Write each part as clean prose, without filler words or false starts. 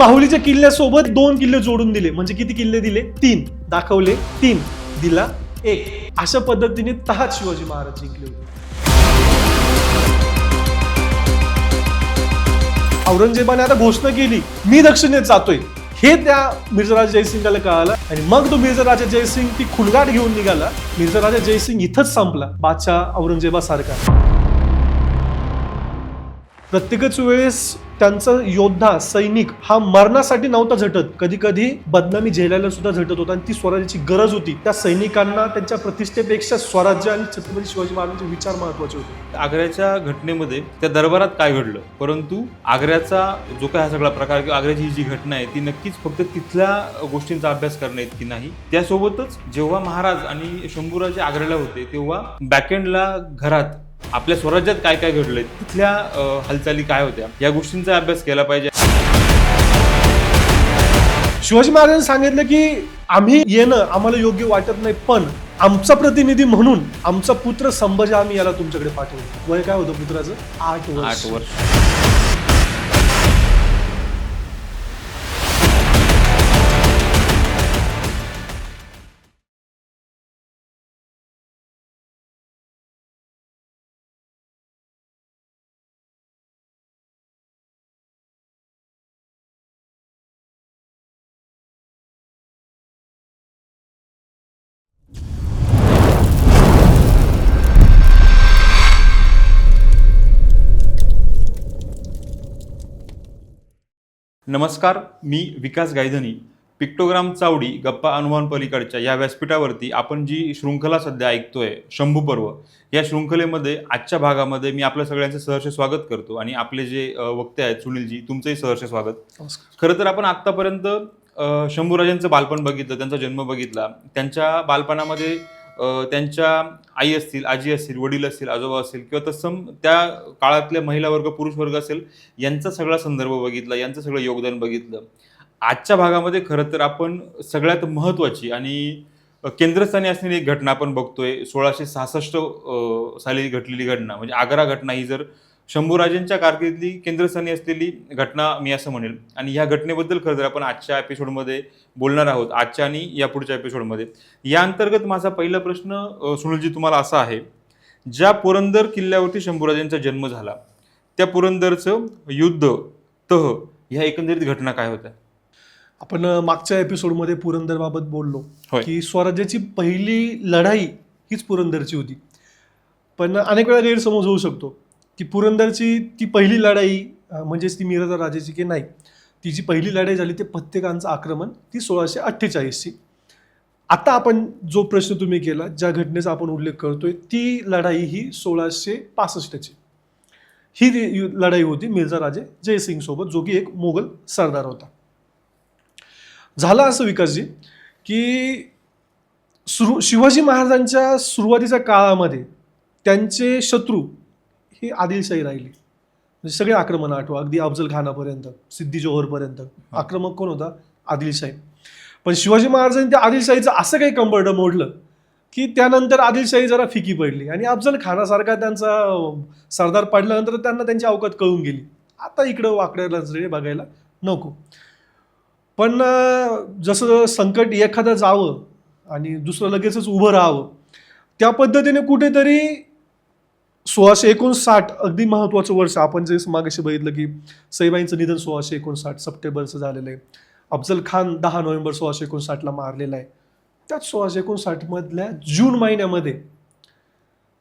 माहुलीच्या किल्ल्यासोबत 2 किल्ले जोडून दिले, म्हणजे किती किल्ले दिले? 3 दाखवले, 3 दिला 1. अशा पद्धतीने तहात शिवाजी महाराज जिंकले होते. औरंगजेबाने आता घोषणा केली, मी दक्षिणेत जातोय. हे त्या मिर्झा राजा जयसिंगला कळालं आणि मग तो मिर्झा राजा जयसिंग ती खुलगाट घेऊन निघाला. मिर्झा राजा जयसिंग इथंच संपला बादशाह औरंगजेबासारखा. प्रत्येकच वेळेस त्यांचा योद्धा सैनिक हा मरणासाठी नव्हता झटत, कधी कधी बदनामी झेलायला सुद्धा झटत होता. आणि ती स्वराज्याची गरज होती. त्या सैनिकांना त्यांच्या प्रतिष्ठेपेक्षा स्वराज्य आणि छत्रपती शिवाजी महाराजांचे विचार महत्वाचे होते. आग्र्याच्या घटनेमध्ये त्या दरबारात काय घडलं, परंतु आग्र्याचा जो काय हा सगळा प्रकार किंवा आग्र्याची जी घटना आहे ती नक्कीच फक्त तिथल्या गोष्टींचा अभ्यास करणे इतकी नाही. त्यासोबतच जेव्हा महाराज आणि शंभूराजे आग्र्याला होते तेव्हा बॅकएंडला घरात आपल्या स्वराज्यात काय काय घडलंय, तिथल्या हालचाली काय होत्या, या गोष्टींचा अभ्यास केला पाहिजे. शिवाजी महाराजांनी सांगितलं की आम्ही येणं आम्हाला योग्य वाटत नाही, पण आमचा प्रतिनिधी म्हणून आमचा पुत्र संभाजी आम्ही याला तुमच्याकडे पाठवतो. वय काय होतं पुत्राचं? 8 वर्ष. नमस्कार, मी विकास गायधनी. पिक्टोग्राम चावडी गप्पा अनुभवान पलीकडच्या या व्यासपीठावरती आपण जी शृंखला सध्या ऐकतोय, शंभू पर्व, या शृंखलेमध्ये आजच्या भागामध्ये मी आपल्या सगळ्यांचं सहर्ष स्वागत करतो. आणि आपले जे वक्ते आहेत सुनीलजी, तुमचंही सहर्ष स्वागत. खरं तर आपण आत्तापर्यंत शंभूराजांचं बालपण बघितलं, त्यांचा जन्म बघितला. त्यांच्या बालपणामध्ये त्यांच्या आई असतील, आजी असतील, वडील असतील, आजोबा असतील किंवा तत्सम त्या काळातल्या महिला वर्ग, पुरुष वर्ग असेल, यांचा सगळा संदर्भ बघितला, यांचं सगळं योगदान बघितलं. आजच्या भागामध्ये खरं तर आपण सगळ्यात महत्त्वाची आणि केंद्रस्थानी असलेली एक घटना आपण बघतोय. 1666 साली घडलेली घटना, म्हणजे आग्रा घटना ही जर शंभूराजांच्या कारकिर्दीतली केंद्रस्थानी असलेली घटना मी असं म्हणेल. आणि ह्या घटनेबद्दल खरं तर आपण आजच्या एपिसोडमध्ये बोलणार आहोत, आजच्या आणि या पुढच्या एपिसोडमध्ये. या अंतर्गत माझा पहिला प्रश्न सुनीलजी तुम्हाला असा आहे, ज्या पुरंदर किल्ल्यावरती शंभूराजांचा जन्म झाला त्या पुरंदरचं युद्ध, तह, ह्या एकंदरीत घटना काय होत्या? आपण मागच्या एपिसोडमध्ये पुरंदरबाबत बोललो की स्वराज्याची पहिली लढाई हीच पुरंदरची होती. पण अनेक वेळा गैरसमज होऊ शकतो की पुरंदरची ती पहिली लढाई म्हणजेच ती मिर्झा राजाची की नाही. ती जी पहिली लढाई झाली ते फत्तेखानचं आक्रमण, ती 1648ची. आता आपण जो प्रश्न तुम्ही केला, ज्या घटनेचा आपण उल्लेख करतोय, ती लढाई ही 1665ची. ही लढाई होती मिर्झा राजे जयसिंग सोबत, जो की एक मोगल सरदार होता. झालं असं विकासजी की शिवाजी महाराजांच्या सुरुवातीच्या काळामध्ये त्यांचे शत्रू ही आदिलशाही राहिली. म्हणजे सगळे आक्रमण आठवा, अगदी अफजल खानापर्यंत, सिद्दी जोहरपर्यंत आक्रमक कोण होता? आदिलशाही. पण शिवाजी महाराजांनी त्या आदिलशाहीचं असं काही कंबरड मोडलं की त्यानंतर आदिलशाही जरा फिकी पडली आणि अफजल खानासारखा त्यांचा सरदार पडल्यानंतर त्यांना त्यांची अवकात कळून गेली. आता इकडं वाकड्या नजरेने बघायला नको. पण जसं संकट एखादं जावं आणि दुसरं लगेचच उभं राहावं, त्या पद्धतीने कुठेतरी 1659 अगदी महत्त्वाचं वर्ष. आपण जे मागाशी बघितलं की सईबाईंचं निधन 1659 सप्टेंबरचं झालेलं आहे. अफजल खान 10 नोव्हेंबर 1659ला मारलेला आहे. त्याच 1659 मधल्या जून महिन्यामध्ये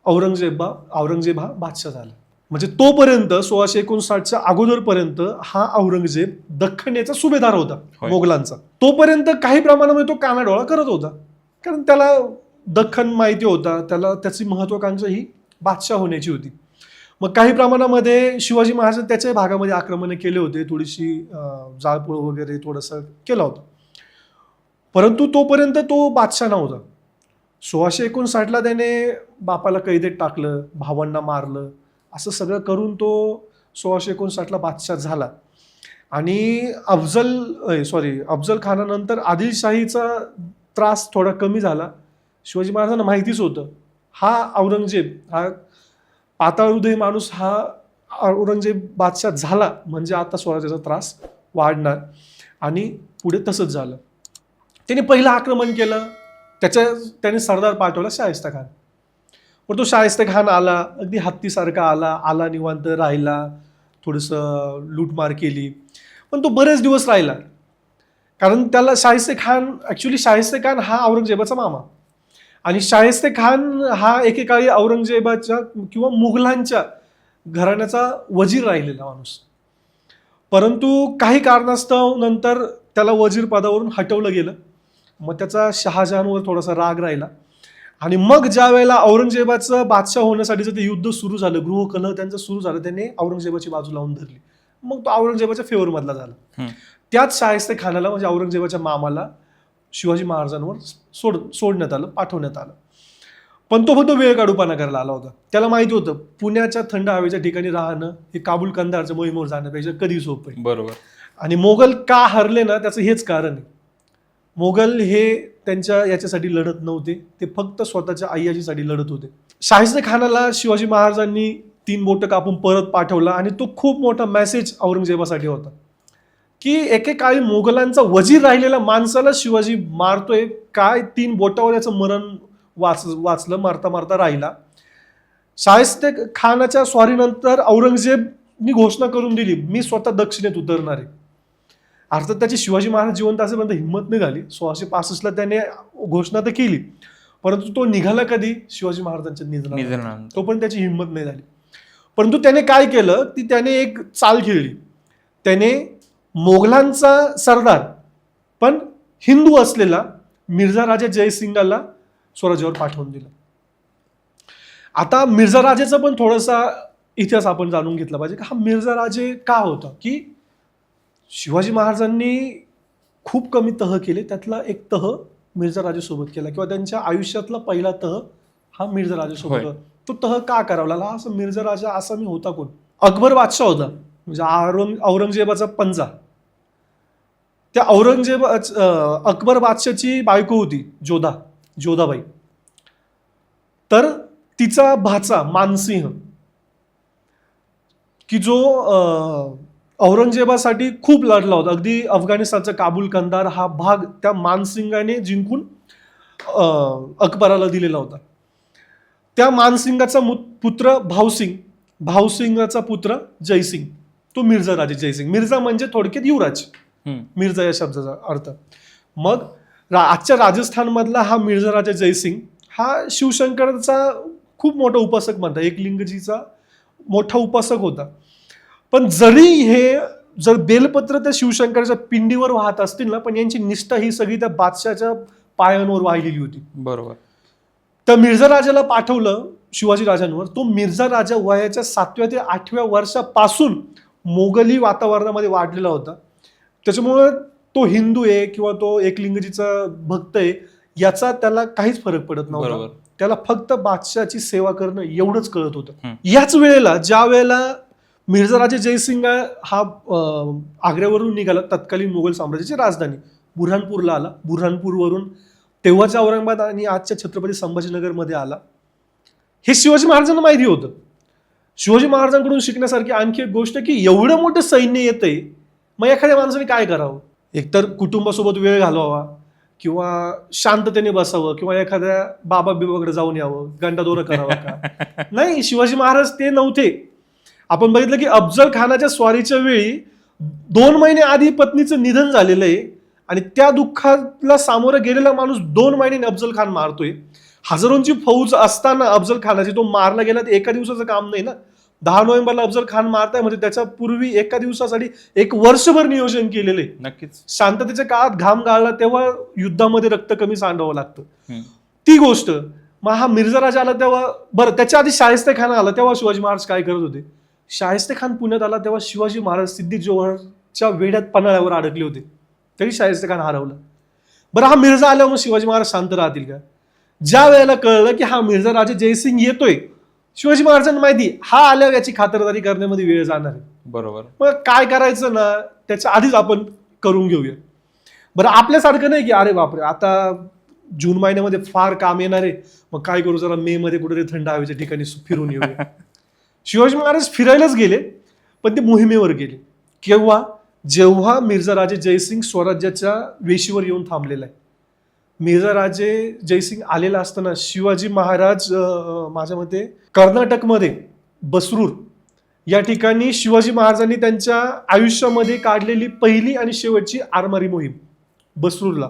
औरंगजेब हा बादशाह झाला. म्हणजे तोपर्यंत 1659च्या अगोदरपर्यंत हा औरंगजेब दख्खनेचा सुभेदार होता मोगलांचा. तोपर्यंत काही प्रमाणामध्ये तो कानाडोळा करत होता, कारण त्याला दख्खन माहिती होता, त्याला त्याची महत्वाकांक्षा ही बादशाह होण्याची होती. मग काही प्रमाणामध्ये शिवाजी महाराज त्याच्याही भागामध्ये आक्रमणे केले होते, थोडीशी जाळपोळ वगैरे थोडंसं केलं होतं. परंतु तोपर्यंत तो बादशाह नव्हता. 1659ला त्याने बापाला कैदेत टाकलं, भावांना मारलं, असं सगळं करून तो 1659ला बादशाह झाला. आणि अफजल खानानंतर आदिलशाहीचा त्रास थोडा कमी झाला. शिवाजी महाराजांना माहितीच होतं हा औरंगजेब, हा पाताळ हृदय माणूस, हा औरंगजेब बादशाह झाला म्हणजे आता स्वराज्याचा त्रास वाढणार. आणि पुढे तसंच झालं. त्याने पहिलं आक्रमण केलं, त्याने सरदार पाठवला शाहिस्ता खान. पण तो शाहिस्ता खान आला, अगदी हत्तीसारखा आला निवांत राहिला, थोडंसं लूटमार केली, पण तो बरेच दिवस राहिला. कारण त्याला शाहिस्ता खान हा औरंगजेबाचा मामा, आणि शाहिस्ता खान हा एकेकाळी औरंगजेबाच्या किंवा मुघलांच्या घराण्याचा वजीर राहिलेला माणूस. परंतु काही कारणास्तव नंतर त्याला वजीर पदावरून हटवलं गेलं. मग त्याचा शहाजहानवर थोडासा राग राहिला, आणि मग ज्या वेळेला औरंगजेबाचं बादशाह होण्यासाठीचं ते युद्ध सुरू झालं, गृहकलह त्यांचं सुरू झालं, त्याने औरंगजेबाची बाजू लावून धरली. मग तो औरंगजेबाच्या फेवरमधला झाला. त्याच शाहिस्ता खानाला म्हणजे औरंगजेबाच्या मामाला शिवाजी महाराजांवर सोडण्यात आलं, पाठवण्यात आलं. पण तो फक्त वेळ काढूपणा करायला आला होता. त्याला माहिती होतं पुण्याच्या थंड हवेच्या ठिकाणी राहणं हे काबुल कंदारच्या मोहिमेवर जाण्यापेक्षा कधी सोपं आहे. बरोबर. आणि मोगल का हरले ना, त्याचं हेच कारण आहे. मोगल हे त्यांच्या याच्यासाठी लढत नव्हते, ते फक्त स्वतःच्या अय्याजीसाठी लढत होते. शाहिस्ता खानाला शिवाजी महाराजांनी 3 बोटं कापून परत पाठवला, आणि तो खूप मोठा मेसेज औरंगजेबासाठी होता की एकेकाळी मोगलांचा वजीर राहिलेला माणसाला शिवाजी मारतोय काय, 3 बोटावर याचं मरण वाचलं, मारता मारता राहिला. शाहिस्ता खानाच्या स्वारीनंतर औरंगजेबनी घोषणा करून दिली, मी स्वतः दक्षिणेत उतरणार आहे. अर्थात त्याची शिवाजी महाराज जिवंत असेपर्यंत हिंमत नाही झाली. 1665 त्याने घोषणा तर केली, परंतु तो निघाला कधी, शिवाजी महाराजांच्या निधनानंतर. तो पण त्याची हिंमत नाही झाली. परंतु त्याने काय केलं, ती त्याने एक चाल खेळली. त्याने मोगलांचा सरदार पण हिंदू असलेला मिर्झा राजा जयसिंगाला स्वराज्यावर पाठवून दिलं. आता मिर्झा राजेचा पण थोडासा इतिहास आपण जाणून घेतला पाहिजे की हा मिर्झा राजे का होता. की शिवाजी महाराजांनी खूप कमी तह केले, त्यातला एक तह मिर्झा राजेसोबत केला, किंवा त्यांच्या आयुष्यातला पहिला तह हा मिर्झा राजेसोबत. तो तह का करावा लागला, असं मिर्झा राजा असा मी होता कोण. अकबर बादशाह होता, म्हणजे औरंगजेबाचा पंजा. त्या अकबर बादशाहची बायको होती जोधाबाई. तर तिचा भाचा मानसिंह, की जो औरंगजेबासाठी खूप लढला होता, अगदी अफगाणिस्तानचा काबुल कंदार हा भाग त्या मानसिंगाने जिंकून अकबराला दिलेला होता. त्या मानसिंगाचा पुत्र भावसिंगाचा पुत्र जयसिंग, तो मिर्झा राजे जयसिंग. मिर्झा म्हणजे थोडक्यात युवराज, मिर्झा या शब्दाचा अर्थ. मग आजच्या राजस्थानमधला हा मिर्झा राजा जयसिंग हा शिवशंकरचा खूप मोठा उपासक म्हणतात, एकलिंगजीचा मोठा उपासक होता. पण जर बेलपत्र त्या शिवशंकराच्या पिंडीवर वाहत असतील ना, पण यांची निष्ठा ही सगळी त्या बादशाच्या पायांवर वाहिलेली होती. बरोबर. तर मिर्झा राजाला पाठवलं शिवाजी राजांवर. तो मिर्झा राजा वयाच्या 7व्या ते 8व्या वर्षापासून मोगली वातावरणामध्ये वाढलेला होता. त्याच्यामुळे तो हिंदू आहे किंवा तो एकलिंगजीचा भक्त आहे याचा त्याला काहीच फरक पडत नव्हता. त्याला फक्त बादशाची सेवा करणं एवढंच कळत होतं. याच वेळेला ज्या वेळेला मिर्झा राजा जयसिंग हा आग्र्यावरून निघाला, तत्कालीन मुघल साम्राज्याची राजधानी बुऱ्हाणपूरला आला. बुऱ्हाणपूरवरून तेव्हाच्या औरंगाबाद आणि आजच्या छत्रपती संभाजीनगरमध्ये आला. हे शिवाजी महाराजांना माहिती होतं. शिवाजी महाराजांकडून शिकण्यासारखी आणखी एक गोष्ट की एवढं मोठं सैन्य येतंय, मग एखाद्या माणसाने काय करावं. एकतर कुटुंबासोबत वेळ घालवावा, किंवा शांततेने बसावं, किंवा एखाद्या बाबा बिबाकडे जाऊन यावं, गंडादोरा करावा का. नाही, शिवाजी महाराज ते नव्हते. आपण बघितलं की अफजल खानाच्या स्वारीच्या वेळी 2 महिने आधी पत्नीचं निधन झालेलं आहे, आणि त्या दुःखाला सामोरं गेलेला माणूस 2 महिन्यांनी अफजल खान मारतोय. हजारोंची फौज असताना अफजल खानाची तो मारला गेला, तर एका दिवसाचं काम नाही ना. 10 नोव्हेंबरला अफजल खान मारताय म्हणजे त्याच्या पूर्वी एका दिवसासाठी 1 वर्षभर नियोजन केलेलं आहे. नक्कीच. शांततेच्या काळात घाम गाळला तेव्हा युद्धामध्ये रक्त कमी सांडावं लागतं. ती गोष्ट. मग हा मिर्झा राजा आला तेव्हा, बरं त्याच्या आधी शाहिस्ता खान आला तेव्हा शिवाजी महाराज काय करत होते. शाहिस्ता खान पुण्यात आला तेव्हा शिवाजी महाराज सिद्धी जोहरच्या वेड्यात पन्हाळ्यावर अडकले होते, तरी शाहिस्ता खान हरवला. बरं हा मिर्झा आल्यावर मग शिवाजी महाराज शांत राहतील का. ज्या वेळेला कळलं की हा मिर्झा राजा जयसिंग येतोय, शिवाजी महाराजांना माहिती हा आल्यावर याची खातरदारी करण्यामध्ये वेळ जाणार आहे. बरोबर. मग काय करायचं ना, त्याच्या आधीच आपण करून घेऊया. बरं आपल्यासारखं नाही की अरे बापरे आता जून महिन्यामध्ये फार काम येणार आहे, मग काय करू, जरा मे मध्ये कुठेतरी थंड हवेच्या ठिकाणी फिरून येऊया. शिवाजी महाराज फिरायलाच गेले, पण ते मोहिमेवर गेले. केव्हा, जेव्हा मिर्झा राजे जयसिंग स्वराज्याच्या वेशीवर येऊन थांबलेला आहे. मिर्झा राजे जयसिंग आलेला असताना शिवाजी महाराज माझ्या मते कर्नाटकमध्ये बसरूर या ठिकाणी शिवाजी महाराजांनी त्यांच्या आयुष्यामध्ये काढलेली पहिली आणि शेवटची आरमारी मोहीम बसरूरला.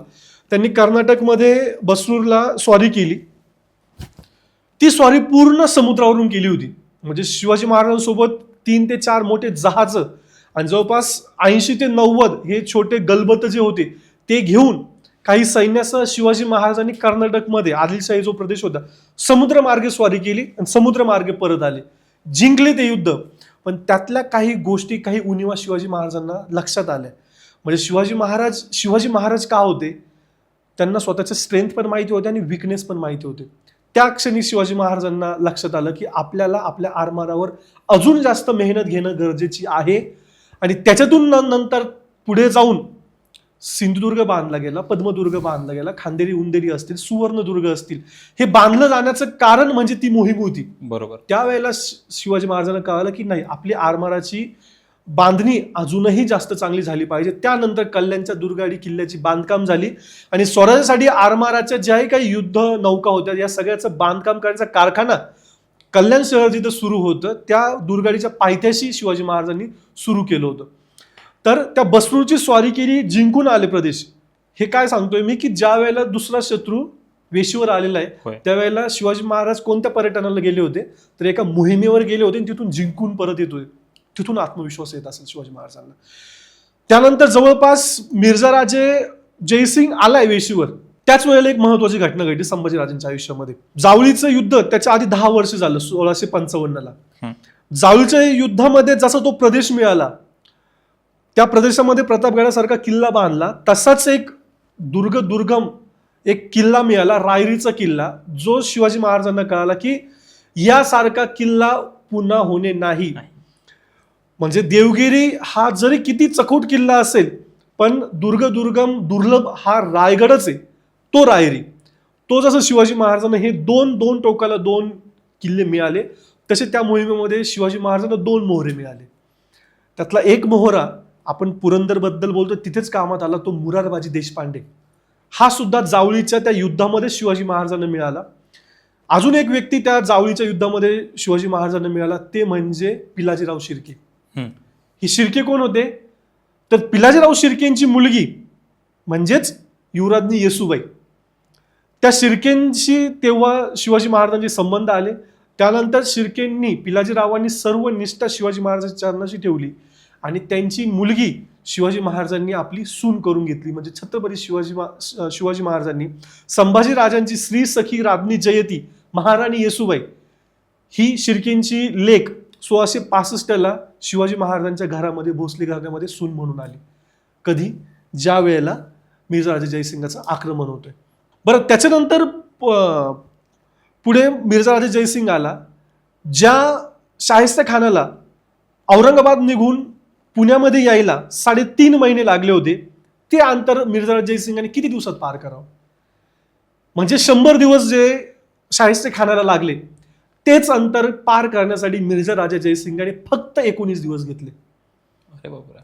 त्यांनी कर्नाटकमध्ये बसरूरला स्वारी केली. ती स्वारी पूर्ण समुद्रावरून केली होती. म्हणजे शिवाजी महाराजांसोबत 3 ते 4 मोठे जहाज आणि जवळपास 80 ते 90 हे छोटे गलबत जे होते ते घेऊन काही सैन्यासह शिवाजी महाराजांनी कर्नाटकमध्ये आदिलशाही जो प्रदेश होता समुद्रमार्गे स्वारी केली आणि समुद्रमार्गे परत आले. जिंकले ते युद्ध. पण त्यातल्या काही गोष्टी काही उणिवा शिवाजी महाराजांना लक्षात आल्या. म्हणजे शिवाजी महाराज का होते, त्यांना स्वतःचे स्ट्रेंथ पण माहिती होते आणि विकनेस पण माहिती होते. त्या क्षणी शिवाजी महाराजांना लक्षात आलं की आपल्याला आपल्या आरमारावर अजून जास्त मेहनत घेणं गरजेची आहे. आणि त्याच्यातून नंतर पुढे जाऊन सिंधुदुर्ग बांधला गेला, पद्मदुर्ग बांधला गेला, खांदेरी उंदेरी असतील, सुवर्णदुर्ग असतील. हे बांधलं जाण्याचं कारण म्हणजे ती मोहीम होती. बरोबर. त्यावेळेला शिवाजी महाराजांना कळालं की नाही, आपली आरमाराची बांधणी अजूनही जास्त चांगली झाली पाहिजे. त्यानंतर कल्याणच्या दुर्गाडी किल्ल्याची बांधकाम झाली आणि स्वराज्यासाठी आरमाराच्या ज्याही काही युद्ध नौका होत्या या सगळ्याचं बांधकाम करण्याचा कारखाना कल्याण शहर जिथं सुरू होतं त्या दुर्गाडीच्या पायथ्याशी शिवाजी महाराजांनी सुरू केलं होतं. तर त्या बसरूरची स्वारी केली, जिंकून आले प्रदेश. हे काय सांगतोय मी की ज्या वेळेला दुसरा शत्रू वेशीवर आलेला आहे त्यावेळेला शिवाजी महाराज कोणत्या पर्यटनाला गेले होते, तर एका मोहिमेवर गेले होते आणि तिथून जिंकून परत येतोय. तिथून आत्मविश्वास येत असेल शिवाजी महाराजांना. त्यानंतर जवळपास मिर्झा राजे जयसिंग आलाय वेशीवर त्याच वेळेला एक महत्वाची घटना घडली संभाजीराजांच्या आयुष्यामध्ये. जावळीचं युद्ध त्याच्या आधी 10 वर्ष झालं 1655ला. जावळीच्या युद्धामध्ये जसा तो प्रदेश मिळाला त्या प्रदेशामध्ये प्रतापगडासारखा किल्ला बांधला, तसाच एक दुर्गम एक किल्ला मिळाला, रायरीचा किल्ला, जो शिवाजी महाराजांना कळाला की यासारखा किल्ला पुन्हा होणे नाही. म्हणजे देवगिरी हा जरी किती चकोट किल्ला असेल पण दुर्लभ हा रायगडच आहे, तो रायरी. तो जसं शिवाजी महाराजांना हे दोन टोकाला 2 किल्ले मिळाले तसे त्या मोहिमेमध्ये शिवाजी महाराजांना 2 मोहरे मिळाले. त्यातला एक मोहरा आपण पुरंदर बद्दल बोलतो तिथेच कामात आला, तो मुरारबाजी देशपांडे. हा सुद्धा जावळीच्या त्या युद्धामध्ये शिवाजी महाराजांना मिळाला. अजून एक व्यक्ती त्या जावळीच्या युद्धामध्ये शिवाजी महाराजांना मिळाला, ते म्हणजे पिलाजीराव शिर्के. ही शिर्के कोण होते, तर पिलाजीराव शिर्केंची मुलगी म्हणजेच युवराज्ञी येसूबाई. त्या शिर्केंशी तेव्हा शिवाजी महाराजांचे संबंध आले. त्यानंतर शिर्केंनी पिलाजीरावांनी सर्व निष्ठा शिवाजी महाराजांच्या चरणाशी ठेवली आणि त्यांची मुलगी शिवाजी महाराजांनी आपली सून करून घेतली. म्हणजे छत्रपती शिवाजी महाराजांनी संभाजी राजांची स्त्री सखी राज्ञी जयती महाराणी येसूबाई ही शिर्केंची लेक 1665ला शिवाजी महाराजांच्या घरामध्ये भोसले घराण्यामध्ये सून म्हणून आली. कधी, ज्या वेळेला मिर्झा राजे जयसिंगाचं आक्रमण होतंय. बरं, त्याच्यानंतर पुढे मिर्झा राजे जयसिंग आला. ज्या शाहिस्ते खानाला औरंगाबाद निघून पुण्यामध्ये यायला 3.5 महिने लागले होते, ते अंतर मिर्झा राजे जयसिंगाने किती दिवसात पार करावं. म्हणजे 100 दिवस जे शाहिस्ते खानाला लागले तेच अंतर पार करण्यासाठी मिर्झा राजा जयसिंगाने फक्त 19 दिवस घेतले. अरे बापरे.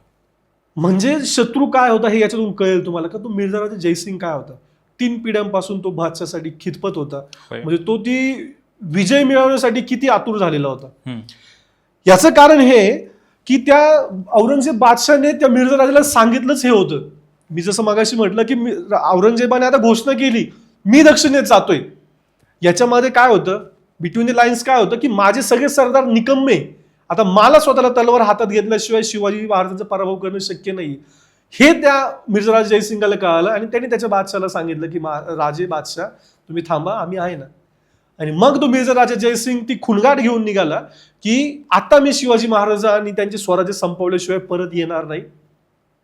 म्हणजे शत्रू काय होता हे याच्यातून कळेल तुम्हाला का तो मिर्झा राजा जयसिंग काय होता. 3 पिढ्यांपासून तो बादशाहसाठी खितपत होता. म्हणजे तो ती विजय मिळवण्यासाठी किती आतुर झालेला होता. याचं कारण हे की त्या औरंगजेब बादशाहने त्या मिर्झा राजाला सांगितलंच हे होतं. मी जसं मगाशी म्हटलं की औरंगजेबाने आता घोषणा केली मी दक्षिणेत जातोय. याच्यामध्ये काय होतं, बिटवीन द लाईन्स काय होतं की माझे सगळे सरदार निकम्मे, आता मला स्वतःला तलवार हातात घेतल्याशिवाय शिवाजी महाराजांचा पराभव करणं शक्य नाही हे त्या मिर्झा राजा जयसिंगाला कळालं आणि त्यांनी त्याच्या बादशाहाला सांगितलं की राजे बादशाह तुम्ही थांबा, आम्ही आहे ना. आणि मग तो मिर्झा राजा जयसिंग ती खुणगाट घेऊन निघाला की आता मी शिवाजी महाराजांनी त्यांचे स्वराज्य संपवल्याशिवाय परत येणार नाही.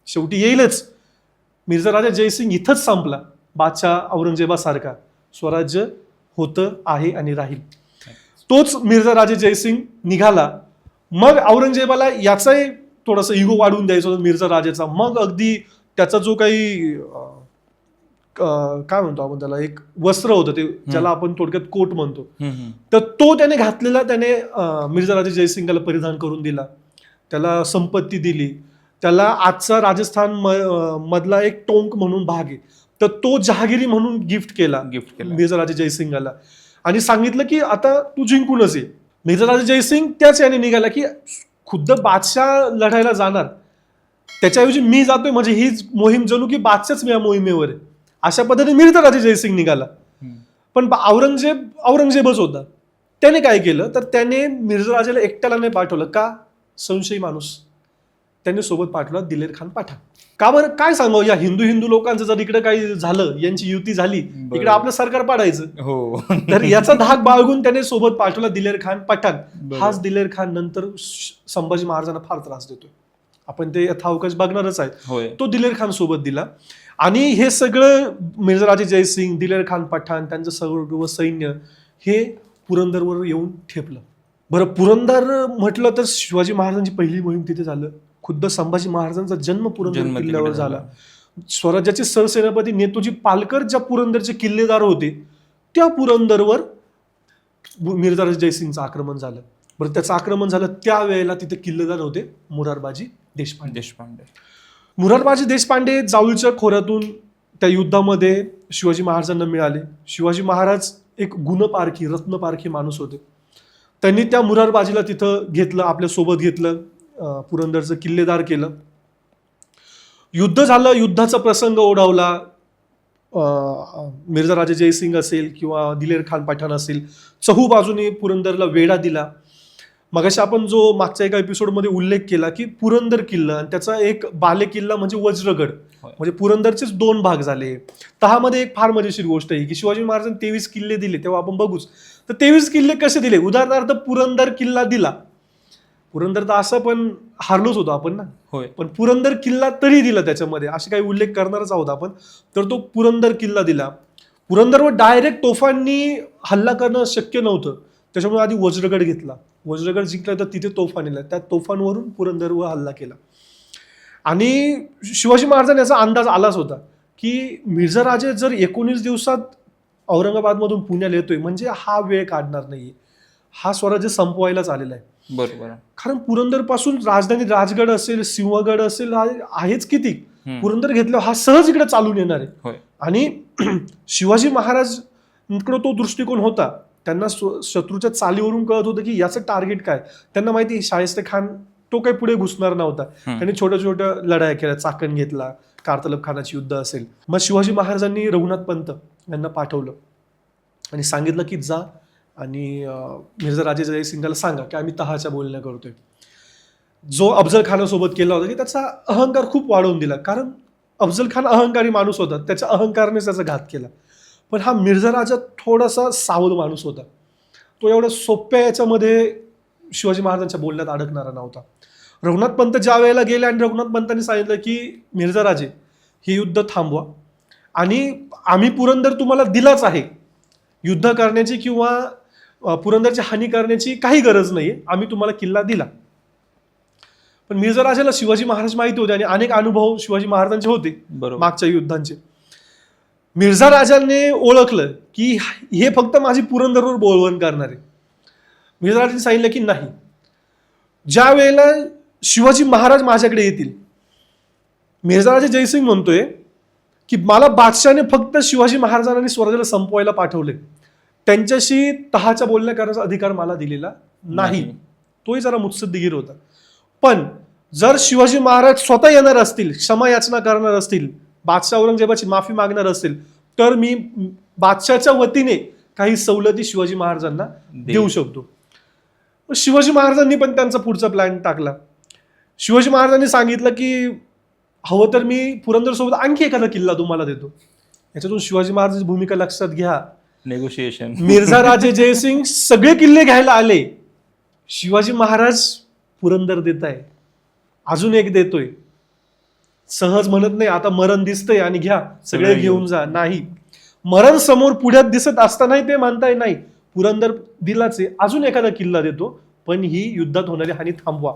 शेवटी येईलच. मिर्झा राजा जयसिंग इथंच संपला. बादशाह औरंगजेबासारखा स्वराज्य होतं, आहे आणि राहील. तोच मिर्झा राजे जयसिंग निघाला. मग औरंगजेबाला याचाही थोडासा इगो वाढवून द्यायचा होता मिर्झा राजाचा. मग अगदी त्याचा जो काही काय म्हणतो आपण त्याला, एक वस्त्र होतं ते ज्याला आपण थोडक्यात कोट म्हणतो, तर तो त्याने घातलेला त्याने मिर्झा राजे जयसिंगाला परिधान करून दिला. त्याला संपत्ती दिली. त्याला आजचा राजस्थान मधला एक टोंक म्हणून भाग आहे, तर तो जहागिरी म्हणून गिफ्ट केला मिर्झाराजे जयसिंगला आणि सांगितलं की आता तू जिंकूनच ये. मिर्झाराजे जयसिंग त्याच याने निघाला की खुद्द बादशाह लढायला जाणार, त्याच्याऐवजी मी जातोय, म्हणजे ही मोहीम जणू की बादशाहच या मोहिमेवर आहे, अशा पद्धतीने मिर्झाराजे जयसिंग निघाला. पण औरंगजेबच होता. त्याने काय केलं तर त्याने मिर्झाराजेला एकट्याला नाही पाठवलं. का? संशयी माणूस. त्यांनी सोबत पाठवला दिलेर खान पठाण. का बरं? काय सांगावं या हिंदू लोकांचं, जर इकडे काही झालं, यांची युती झाली, इकडे आपलं सरकार पाडायचं. हो. तर याचा धाक बाळगून त्याने सोबत पाठवला दिलेर खान पठाण. हाच दिलेर खान नंतर संभाजी महाराजांना फार त्रास देतोय. आपण ते यथावकाश बघणारच आहे. तो दिलेर खान सोबत दिला आणि हे सगळं मिर्झाराजे जयसिंग, दिलेर खान पठाण, त्यांचं सर्व सैन्य हे पुरंदरवर येऊन ठेपलं. बरं, पुरंदर म्हटलं तर शिवाजी महाराजांची पहिली मोहीम तिथे झालं. खुद्द संभाजी महाराजांचा जन्म पुरंदर किल्ल्यावर झाला. स्वराज्याचे सरसेनापती नेतोजी पालकर ज्या पुरंदरचे किल्लेदार होते, त्या पुरंदरवर मिर्झाराजे जयसिंगचं आक्रमण झालं. बरं, त्याचं आक्रमण झालं त्यावेळेला तिथे किल्लेदार होते मुरारबाजी देशपांडे. मुरारबाजी देशपांडे जावळीच्या खोऱ्यातून त्या युद्धामध्ये शिवाजी महाराजांना मिळाले. शिवाजी महाराज एक गुणपारखी, रत्नपारखी माणूस होते. त्यांनी त्या मुरारबाजीला तिथं घेतलं, आपल्या सोबत घेतलं, पुरंदरचं किल्लेदार केलं. युद्ध झालं, युद्धाचा प्रसंग ओढावला. मिर्झाराजे जयसिंग असेल किंवा दिलेर खान पठाण असेल, चहू बाजूने पुरंदरला वेढा दिला. मगाशी आपण जो मागच्या एका एपिसोडमध्ये उल्लेख केला की पुरंदर किल्ला आणि त्याचा एक बाले किल्ला म्हणजे वज्रगड, म्हणजे पुरंदरचेच 2 भाग झाले. तहामध्ये एक फार मजेशीर गोष्ट आहे की शिवाजी महाराजांनी 23 किल्ले दिले, तेव्हा आपण बघूच. तर 23 किल्ले कसे दिले? उदाहरणार्थ पुरंदर किल्ला दिला. पुरंदर तर असं पण हारलोच होतो आपण ना, पण पुरंदर किल्ला तरी दिला. त्याच्यामध्ये असे काही उल्लेख करणारच आहोत आपण. तर तो पुरंदर किल्ला दिला. पुरंदरवर डायरेक्ट तोफांनी हल्ला करणं शक्य नव्हतं, त्याच्यामुळे आधी वज्रगड घेतला. वज्रगड जिंकला तर तिथे तोफा नेला, त्या तोफांवरून पुरंदरवर हल्ला केला. आणि शिवाजी महाराजांना याचा अंदाज आलाच होता की मिर्झाराजे जर 19 दिवसात औरंगाबादमधून पुण्याला येतोय म्हणजे हा वेळ काढणार नाहीये, हा स्वराज्य संपवायलाच आलेला आहे. बरोबर. कारण पुरंदर पासून राजधानी राजगड असेल, सिंहगड असेल, आहेच किती. पुरंदर घेतल्यावर हा सहज इकडे चालून येणार आहे. आणि शिवाजी महाराजांकडे तो दृष्टिकोन होता. त्यांना शत्रूच्या चालीवरून कळत होतं की याचं टार्गेट काय. त्यांना माहिती शाहिस्ते खान तो काही पुढे घुसणार नव्हता. त्यांनी छोट्या छोट्या लढाया केल्या, चाकण घेतला, कारतलब खानाची युद्ध असेल. मग शिवाजी महाराजांनी रघुनाथ पंत यांना पाठवलं आणि सांगितलं की जा आणि मिर्झाराजे जयसिंगला सांगा की आम्ही तहाच्या बोलण्या करतोय. जो अफजल खानासोबत केला होता की त्याचा अहंकार खूप वाढवून दिला, कारण अफजल खान अहंकारी माणूस होता, त्याच्या अहंकारानेच त्याचा घात केला. पण हा मिर्झाराजा थोडासा सावध माणूस होता. तो एवढ्या सोप्या याच्यामध्ये शिवाजी महाराजांच्या बोलण्यात अडकणारा नव्हता. रघुनाथ पंत ज्या वेळेला गेले आणि रघुनाथ पंतांनी सांगितलं की मिर्झाराजे हे युद्ध थांबवा आणि आम्ही पुरंदर तुम्हाला दिलाच आहे, युद्ध करण्याची किंवा पुरंदरची हानी करण्याची काही गरज नाहीये, आम्ही तुम्हाला किल्ला दिला. पण मिर्झाराजाला शिवाजी महाराज माहिती होते आणि अनेक अनुभव शिवाजी महाराजांचे होते मागच्या युद्धांचे. मिर्झाराजांनी ओळखलं की हे फक्त माझी पुरंदरवर बोळवण करणार आहे. मिर्झाराजांनी सांगितलं की नाही, ज्या वेळेला शिवाजी महाराज माझ्याकडे येतील, मिर्झाराजे जयसिंग म्हणतोय की मला बादशाहने फक्त शिवाजी महाराजांनी स्वराज्याला संपवायला पाठवले, त्यांच्याशी तहाच्या बोलण्या करण्याचा अधिकार मला दिलेला नाही. तोही जरा मुत्सद्दीगीर होता. पण जर शिवाजी महाराज स्वतः येणार असतील, क्षमा याचना करणार असतील, बादशाह औरंगजेबाची माफी मागणार असेल, तर मी बादशाहच्या वतीने काही सवलती शिवाजी महाराजांना देऊ शकतो. शिवाजी महाराजांनी पण त्यांचा पुढचा प्लॅन टाकला. शिवाजी महाराजांनी सांगितलं की हवं तर मी पुरंदर सोबत आणखी एखादा किल्ला तुम्हाला देतो. याच्यातून शिवाजी महाराजांची भूमिका लक्षात घ्या. नेगोशिएशन. मिर्झाराजे जयसिंग सगळे किल्ले घ्यायला आले, शिवाजी महाराज पुरंदर देत आहे, अजून एक देतोय. सहज म्हणत नाही आता मरण दिसतंय आणि घ्या सगळे घेऊन जा, नाही. मरण समोर पुढ्यात दिसत असतानाही ते म्हणताय नाही, पुरंदर दिलाच आहे, अजून एखादा किल्ला देतो, पण ही युद्धात होणारी हानी थांबवा.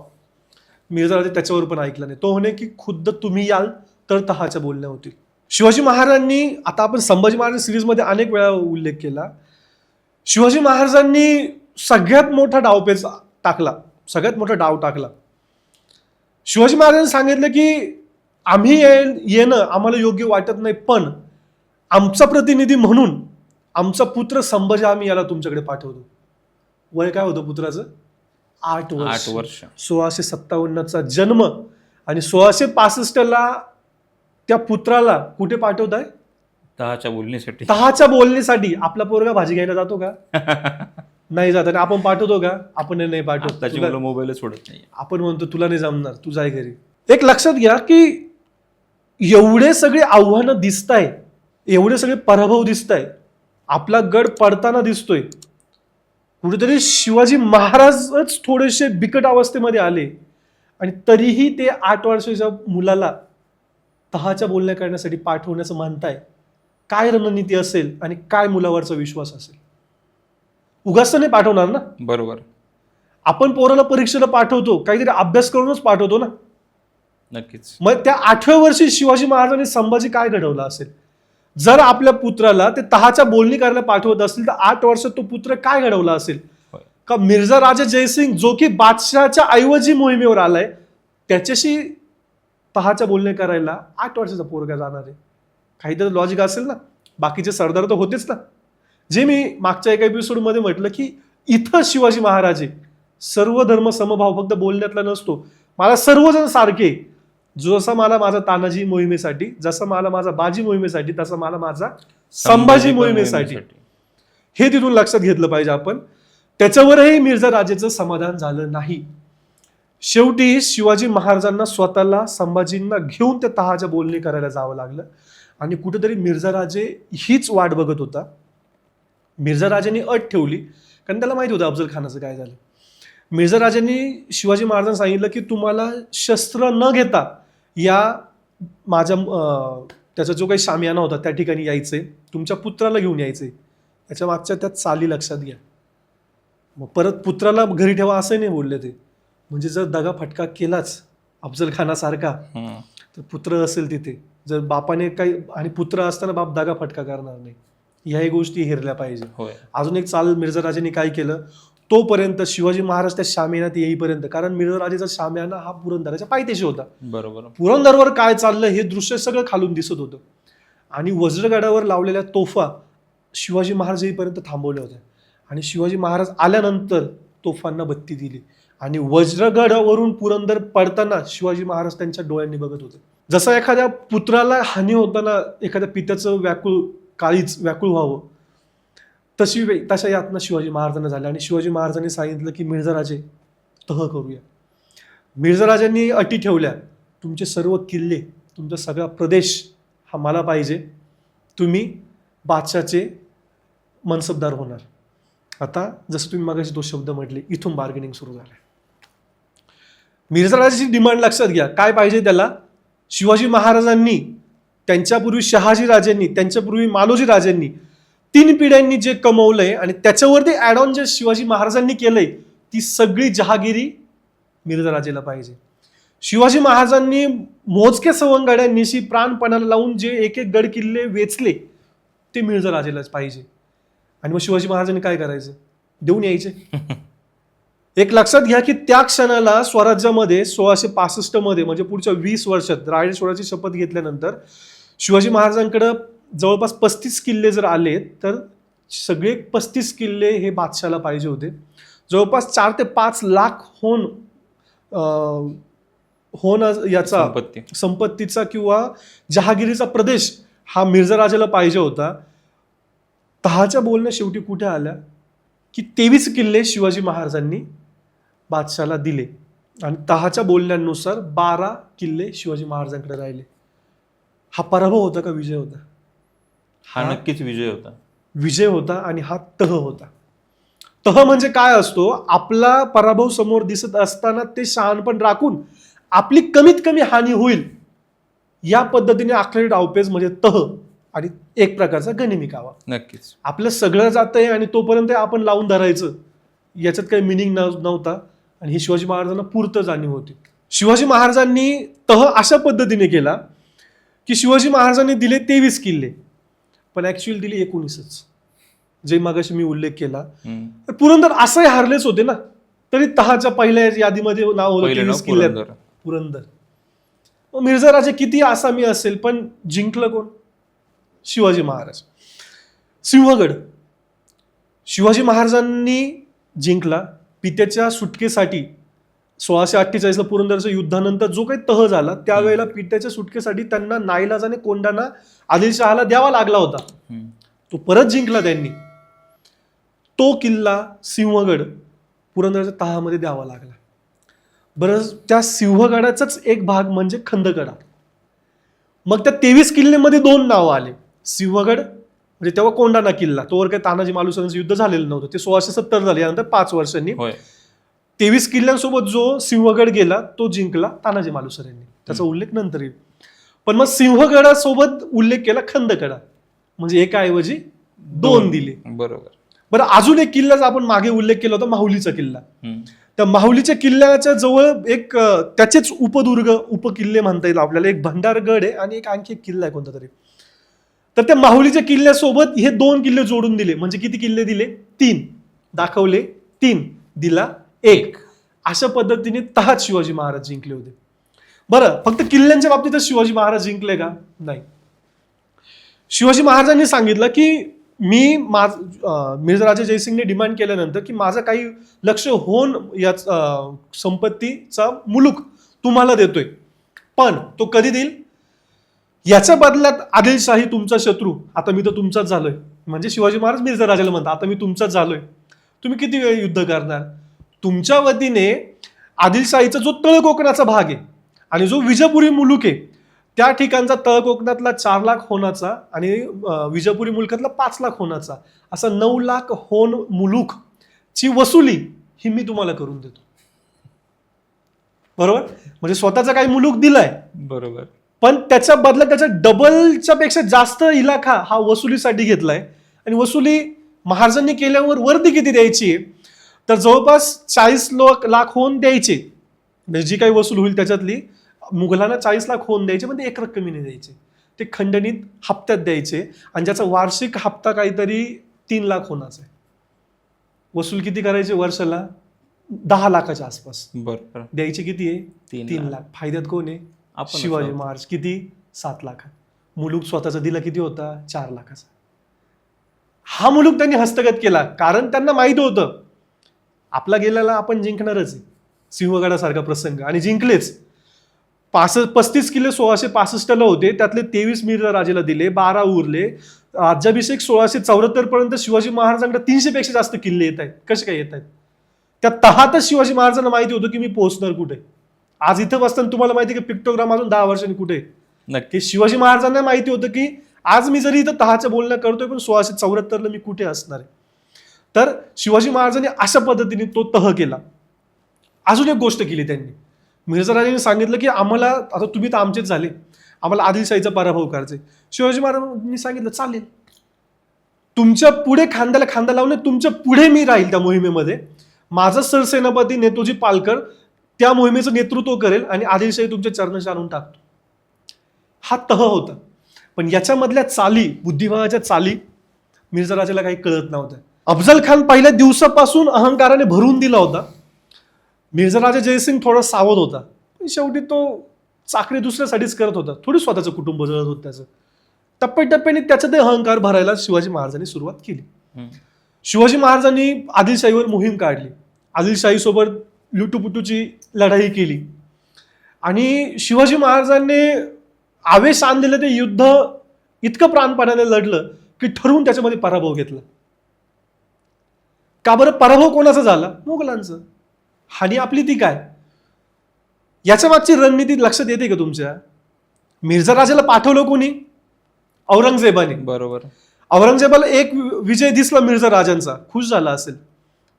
मिर्झाराजे त्याच्यावर पण ऐकलं नाही. तो म्हणे की खुद्द तुम्ही याल तर तहाच्या बोलण्या होतील. शिवाजी महाराजांनी, आता आपण संभाजी महाराज सिरीजमध्ये अनेक वेळा उल्लेख केला, शिवाजी महाराजांनी सगळ्यात मोठा डावपेच टाकला, सगळ्यात मोठा डाव टाकला. शिवाजी महाराजांनी सांगितलं की आम्ही येणं आम्हाला योग्य वाटत नाही, पण आमचा प्रतिनिधी म्हणून आमचा पुत्र संभाजी आम्ही याला तुमच्याकडे पाठवतो. वय काय होतं पुत्राचं? 8 वर्ष. 1657चा जन्म आणि 1665ला त्या पुत्राला कुठे पाठवताय? तहाच्या बोलणीसाठी. तहाच्या बोलणीसाठी. आपला पोरगा भाजी घ्यायला जातो का? नाही जात. आणि आपण पाठवतो का? आपण नाही पाठवत. त्याची मुलं मोबाईलच सोडत नाही. आपण म्हणतो तुला नाही जमणार, तू जाय घरी. एक लक्षात घ्या की एवढे सगळे आव्हानं दिसताय, एवढे सगळे पराभव दिसताय, आपला गड पडताना दिसतोय, कुठेतरी शिवाजी महाराजच थोडेसे बिकट अवस्थेमध्ये आले आणि तरीही ते 8 वर्षाच्या मुलाला तहाच्या बोलण्या करण्यासाठी पाठवण्याचं म्हणताय. काय रणनीती असेल आणि काय मुलावरचा विश्वास असेल? उगाच नाही पाठवणार ना. बरोबर. आपण पोराला परीक्षेला पाठवतो, काहीतरी अभ्यास करूनच पाठवतो ना. नक्कीच. मग त्या 8व्या वर्षी शिवाजी महाराजांनी संभाजी काय घडवलं असेल? जर आपल्या पुत्राला ते तहाच्या बोलणी करायला पाठवत असतील तर 8 वर्षात तो पुत्र काय घडवला असेल? का मिर्झा राजा जयसिंग जो की बादशाहच्या ऐवजी मोहिमेवर आलाय, त्याच्याशी तहाच्या बोलणे करायला 8 वर्षाचा पोरगा जाणार आहे? काहीतरी लॉजिक असेल ना. बाकीचे सरदार तर होतेच ना. जे मी मागच्या एका एपिसोडमध्ये म्हटलं की इथं शिवाजी महाराज सर्व धर्म समभाव फक्त बोलण्यातला नसतो. मला सर्वजण सारखे, जसा मला माझा तानाजी मोहिमेसाठी, जसं मला माझा बाजी मोहिमेसाठी, तसं मला माझा संभाजी मोहिमेसाठी, हे तिथून लक्षात घेतलं पाहिजे आपण. त्याच्यावरही मिर्झा राजेचं समाधान झालं नाही. शेवटी शिवाजी महाराजांना स्वतःला संभाजींना घेऊन त्या तहाच्या बोलणी करायला जावं लागलं आणि कुठेतरी मिर्झा राजे हीच वाट बघत होता. मिर्झा राजांनी अट ठेवली, कारण त्याला माहिती होतं अफजल खानाचं काय झालं. मिर्झा राजांनी शिवाजी महाराजांना सांगितलं की तुम्हाला शस्त्र न घेता या माझ्या त्याचा जो काही शामियाना होता त्या ठिकाणी यायचंय, तुमच्या पुत्राला घेऊन यायचंय. त्याच्या मागच्या त्यात चाली लक्षात घ्या. मग परत पुत्राला घरी ठेवा असं नाही बोलले ते. म्हणजे जर दगा फटका केलाच अफजल खानासारखा तर पुत्र असेल तिथे, जर बापाने काही आणि पुत्र असताना बाप दगा फटका करणार नाही, ह्याही गोष्टी हेरल्या पाहिजे. अजून एक चाल मिर्झा राजांनी काय केलं, तोपर्यंत शिवाजी महाराज त्या शामियानात येईपर्यंत, कारण मिर्झा राजेचा शामियाना हा पुरंदराच्या पायथ्याशी होता. बरोबर. पुरंदरवर काय चाललं हे दृश्य सगळं खालून दिसत होतं आणि वज्रगडावर लावलेल्या तोफा शिवाजी महाराज येईपर्यंत थांबवल्या होत्या आणि शिवाजी महाराज आल्यानंतर तोफांना बत्ती दिली आणि वज्रगडावरून पुरंदर पडताना शिवाजी महाराज त्यांच्या डोळ्यांनी बघत होते. जसं एखाद्या पुत्राला हानी होताना एखाद्या पित्याचं काळीच व्याकुळ व्हावं, तशा यातना शिवाजी महाराजांना झाल्या आणि शिवाजी महाराजांनी सांगितलं की मिर्झा राजे तह करूया. मिर्झा राजांनी अटी ठेवल्या, तुमचे सर्व किल्ले, तुमचा सगळा प्रदेश हा मला पाहिजे, तुम्ही बादशाहचे मनसबदार होणार. आता जसं तुम्ही मागाशी तो शब्द म्हटले, इथून बार्गेनिंग सुरू झालं. मिर्झा राजाची डिमांड लक्षात घ्या, काय पाहिजे त्याला. शिवाजी महाराजांनी, त्यांच्यापूर्वी शहाजी राजांनी, त्यांच्यापूर्वी मालोजी राजांनी 3 पिढ्यांनी जे कमवलंय आणि त्याच्यावरती ऍड ऑन जे शिवाजी महाराजांनी केलंय, ती सगळी जहागिरी मिर्झा राजेला पाहिजे. शिवाजी महाराजांनी मोजके सवंगड्यांनीशी प्राणपणाला लावून जे एक एक गड किल्ले वेचले, ते मिर्झा राजेलाच पाहिजे. आणि मग शिवाजी महाराजांनी काय करायचं? देऊन यायचे. एक लक्षात घ्या की त्या क्षणाला स्वराज्यामध्ये 1665 मध्ये, म्हणजे पुढच्या 20 वर्षात रायरेश्वराची शपथ घेतल्यानंतर शिवाजी महाराजांकडे जवळपास 35 किल्ले जर आले तर सगळे 35 किल्ले हे बादशाला पाहिजे होते. जवळपास 4 ते 5 लाख होन याचा संपत्तीचा किंवा जहागिरीचा प्रदेश हा मिर्झा राजाला पाहिजे होता. तहाच्या बोलण्या शेवटी कुठे आल्या की 23 किल्ले शिवाजी महाराजांनी बादशाला दिले आणि तहाच्या बोलण्यानुसार 12 किल्ले शिवाजी महाराजांकडे राहिले. हा पराभव होता का विजय होता? हा नक्कीच विजय होता. विजय होता आणि हा तह होता. तह म्हणजे काय असतो? आपला पराभव समोर दिसत असताना ते शहाणपण राखून आपली कमीत कमी हानी होईल या पद्धतीने आखलेले डावपेच म्हणजे तह आणि एक प्रकारचा गनिमी कावा. नक्कीच. आपलं सगळं जातंय आणि तोपर्यंत आपण लावून धरायचं, याच्यात काही मिनिंग नव्हता आणि ही शिवाजी महाराजांना पूर्त जाणीव होती. शिवाजी महाराजांनी तह अशा पद्धतीने केला की शिवाजी महाराजांनी दिले 23 किल्ले, पण ऍक्च्युअली दिले 19च, जे मागाशी मी उल्लेख केला. पुरंदर असंही हारलेच होते ना, तरी तहाच्या पहिल्या यादीमध्ये नाव होतं 23 किल्ल्यात. पुरंदर. मग मिर्झा राजे किती आसामी असेल पण जिंकलं कोण? शिवाजी महाराज. सिंहगड शिवाजी महाराजांनी जिंकला. पित्याच्या सुटकेसाठी 1648ला पुरंदरच्या युद्धानंतर जो काही तह झाला त्यावेळेला पित्याच्या सुटकेसाठी त्यांना नाईलाजाने कोंढाणा आदिलशहाला द्यावा लागला होता. तो परत जिंकला त्यांनी. तो किल्ला सिंहगड पुरंदरच्या तहामध्ये द्यावा लागला. बरं, त्या सिंहगडाचाच एक भाग म्हणजे खंदकडा. मग त्या 23 किल्ल्यामध्ये 2 नावं आले. सिंहगड म्हणजे तेव्हा कोंढाणा किल्ला, तोवर काही तानाजी मालुसरेंचं युद्ध झालेलं नव्हतं, ते 1670 झाले. यानंतर 5 वर्षांनी 23 किल्ल्यांसोबत जो सिंहगड गेला तो जिंकला तानाजी मालुसरेंनी. त्याचा उल्लेख नंतर येईल. पण मग सिंहगडासोबत उल्लेख केला खंदकडा, म्हणजे एकाऐवजी 2 दिले. बरोबर. बरं, अजून एक किल्ल्याचा आपण मागे उल्लेख केला होता, माहुलीचा किल्ला. त्या माहुलीच्या किल्ल्याच्या जवळ एक त्याचेच उपदुर्ग उपकिल्ले म्हणता येईल आपल्याला. एक भंडारगड आहे आणि एक आणखी एक किल्ला आहे कोणता तरी. तर त्या माहुलीच्या किल्ल्यासोबत हे 2 किल्ले जोडून दिले. म्हणजे किती किल्ले दिले? 3 दाखवले, 3 दिला 1. अशा पद्धतीने तहात शिवाजी महाराज जिंकले होते. बरं, फक्त किल्ल्यांच्या बाबतीतच शिवाजी महाराज जिंकले का? नाही. शिवाजी महाराजांनी सांगितलं की मी मिर्झा राजे जयसिंगने डिमांड केल्यानंतर की माझं काही लक्ष होऊन या संपत्तीचा मुलूक तुम्हाला देतोय, पण तो कधी देईल? याच्या बदल्यात आदिलशाही तुमचा शत्रू, आता मी तर तुमचाच झालोय. म्हणजे शिवाजी महाराज मिर्झा राजाला म्हणतात आता मी तुमचाच झालोय, तुम्ही किती वेळ युद्ध करणार? तुमच्या वतीने आदिलशाहीचा जो तळ कोकणाचा भाग आहे आणि जो विजापुरी मुलूक आहे त्या ठिकाणचा तळ कोकणातला 4 लाख होनाचा आणि विजापुरी मुलकातला 5 लाख होनाचा असा 9 लाख होन मुलूक ची वसुली ही मी तुम्हाला करून देतो. बरोबर, म्हणजे स्वतःचा काही मुलूक दिलाय, बरोबर, पण त्याच्या बदल्यात त्याच्या डबलच्या पेक्षा जास्त इलाखा हा वसुलीसाठी घेतलाय. आणि वसुली महाराजांनी केल्यावर वर्दी किती द्यायची आहे? तर जवळपास 40 लाख होऊन द्यायचे. म्हणजे जी काही वसूल होईल त्याच्यातली मुघलांना 40 लाख होऊन द्यायचे, पण ते एक रक्कमीने द्यायचे. ते खंडणीत हप्त्यात द्यायचे आणि ज्याचा वार्षिक हप्ता काहीतरी 3 लाख होण्याचा आहे. वसूल किती करायचे वर्षाला? 10 लाखाच्या आसपास. बरोबर. द्यायचे किती आहे? 3 लाख. फायद्यात कोण आहे? शिवाजी महाराज. किती? 7 लाखात. मुलूक स्वतःचा दिला किती होता? 4 लाखाचा. हा मुलूक त्यांनी हस्तगत केला कारण त्यांना माहिती होतं आपला गेल्याला आपण जिंकणारच आहे. सिंहगडासारखा प्रसंग, आणि जिंकलेच. 35 किल्ले 1665ला होते, त्यातले 23 मिर्झा राजेला दिले, 12 उरले. राज्याभिषेक 1674 पर्यंत शिवाजी महाराजांकडे 300 पेक्षा जास्त किल्ले येत आहेत. कसे काय येत आहेत? त्या तहातच शिवाजी महाराजांना माहिती होतं की मी पोहोचणार कुठे. आज इथं बसताना तुम्हाला माहिती आहे की पिक्टोग्राम अजून 10 वर्षांनी कुठे? नक्की. शिवाजी महाराजांना माहिती होतं की आज मी जरी इथं तहाच्या बोलणं करतोय पण 1674ला मी कुठे असणार आहे. तर शिवाजी महाराजांनी अशा पद्धतीने तो तह केला. अजून एक गोष्ट केली त्यांनी. मिर्झा राजांनी सांगितलं की आम्हाला आता तुम्ही तर आमचेच झाले, आम्हाला आदिलशाहीचा पराभव करायचा. शिवाजी महाराजांनी सांगितलं चालेल, तुमच्या पुढे खांद्याला खांदा लावून तुमच्या पुढे मी राहील त्या मोहिमेमध्ये. माझा सरसेनापती नेतोजी पालकर त्या मोहिमेचं नेतृत्व करेल आणि आदिलशाही तुमच्या चरणाशी आणून टाकतो. हा तह होता. पण याच्यामधल्या चाली, बुद्धिबळाच्या चाली मिर्झा राजाला काही कळत नव्हत्या. अफजल खान पहिल्या दिवसापासून अहंकाराने भरून दिला होता. मिर्झा राजा जयसिंग थोडा सावध होता, पण शेवटी तो चाकरी दुसऱ्यासाठीच करत होता. थोडी स्वतःचं कुटुंब जळत होतं त्याचं. टप्प्याटप्प्याने त्याचा ते अहंकार भरायला शिवाजी महाराजांनी सुरुवात केली. शिवाजी महाराजांनी आदिलशाहीवर मोहीम काढली. आदिलशाही सोबत लुटूपुटूची लढाई केली आणि शिवाजी महाराजांनी आवेश आणलेलं ते युद्ध इतकं प्राणपणाने लढलं की ठरवून त्याच्यामध्ये पराभव घेतला. का बरं? पराभव कोणाचा झाला? मुघलांचं. हानी आपली ती काय? याच्या मागची रणनीती लक्षात येते का तुमच्या? मिर्झा राजाला पाठवलं कोणी? औरंगजेबाने. बरोबर. औरंगजेबाला एक विजय दिसला मिर्झा राजांचा, खुश झाला असेल.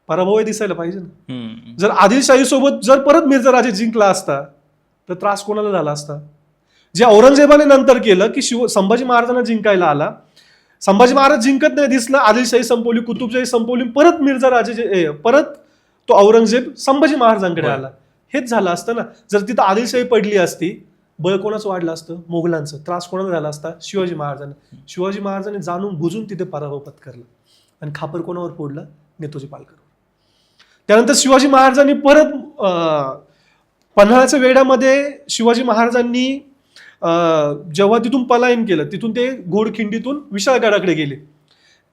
पराभव दिसायला पाहिजे ना. जर आदिलशाही सोबत जर परत मिर्झा राजा जिंकला असता तर त्रास कोणाला झाला असता? जे औरंगजेबाने नंतर केलं की संभाजी महाराजांना जिंकायला आला, संभाजी महाराज जिंकत नाही दिसलं, आदिलशाही संपवली, कुतुबशाही संपवली, परत मिर्झा राजे परत तो औरंगजेब संभाजी महाराजांकडे आला. हेच झालं असतं ना. जर तिथं आदिलशाही पडली असती, बळ कोणाचं वाढलं असतं? मुघलांचं. त्रास कोणाला झाला असता? शिवाजी महाराजांना. शिवाजी महाराजांनी जाणून बुजून तिथे पराभव पत्करला आणि खापर कोणावर फोडलं? नेतोजी पालकर. त्यानंतर शिवाजी महाराजांनी परत पन्हाळ्याच्या वेढ्यामध्ये शिवाजी महाराजांनी जेव्हा तिथून पलायन केलं, तिथून ते घोडखिंडीतून विशाळगडाकडे गेले.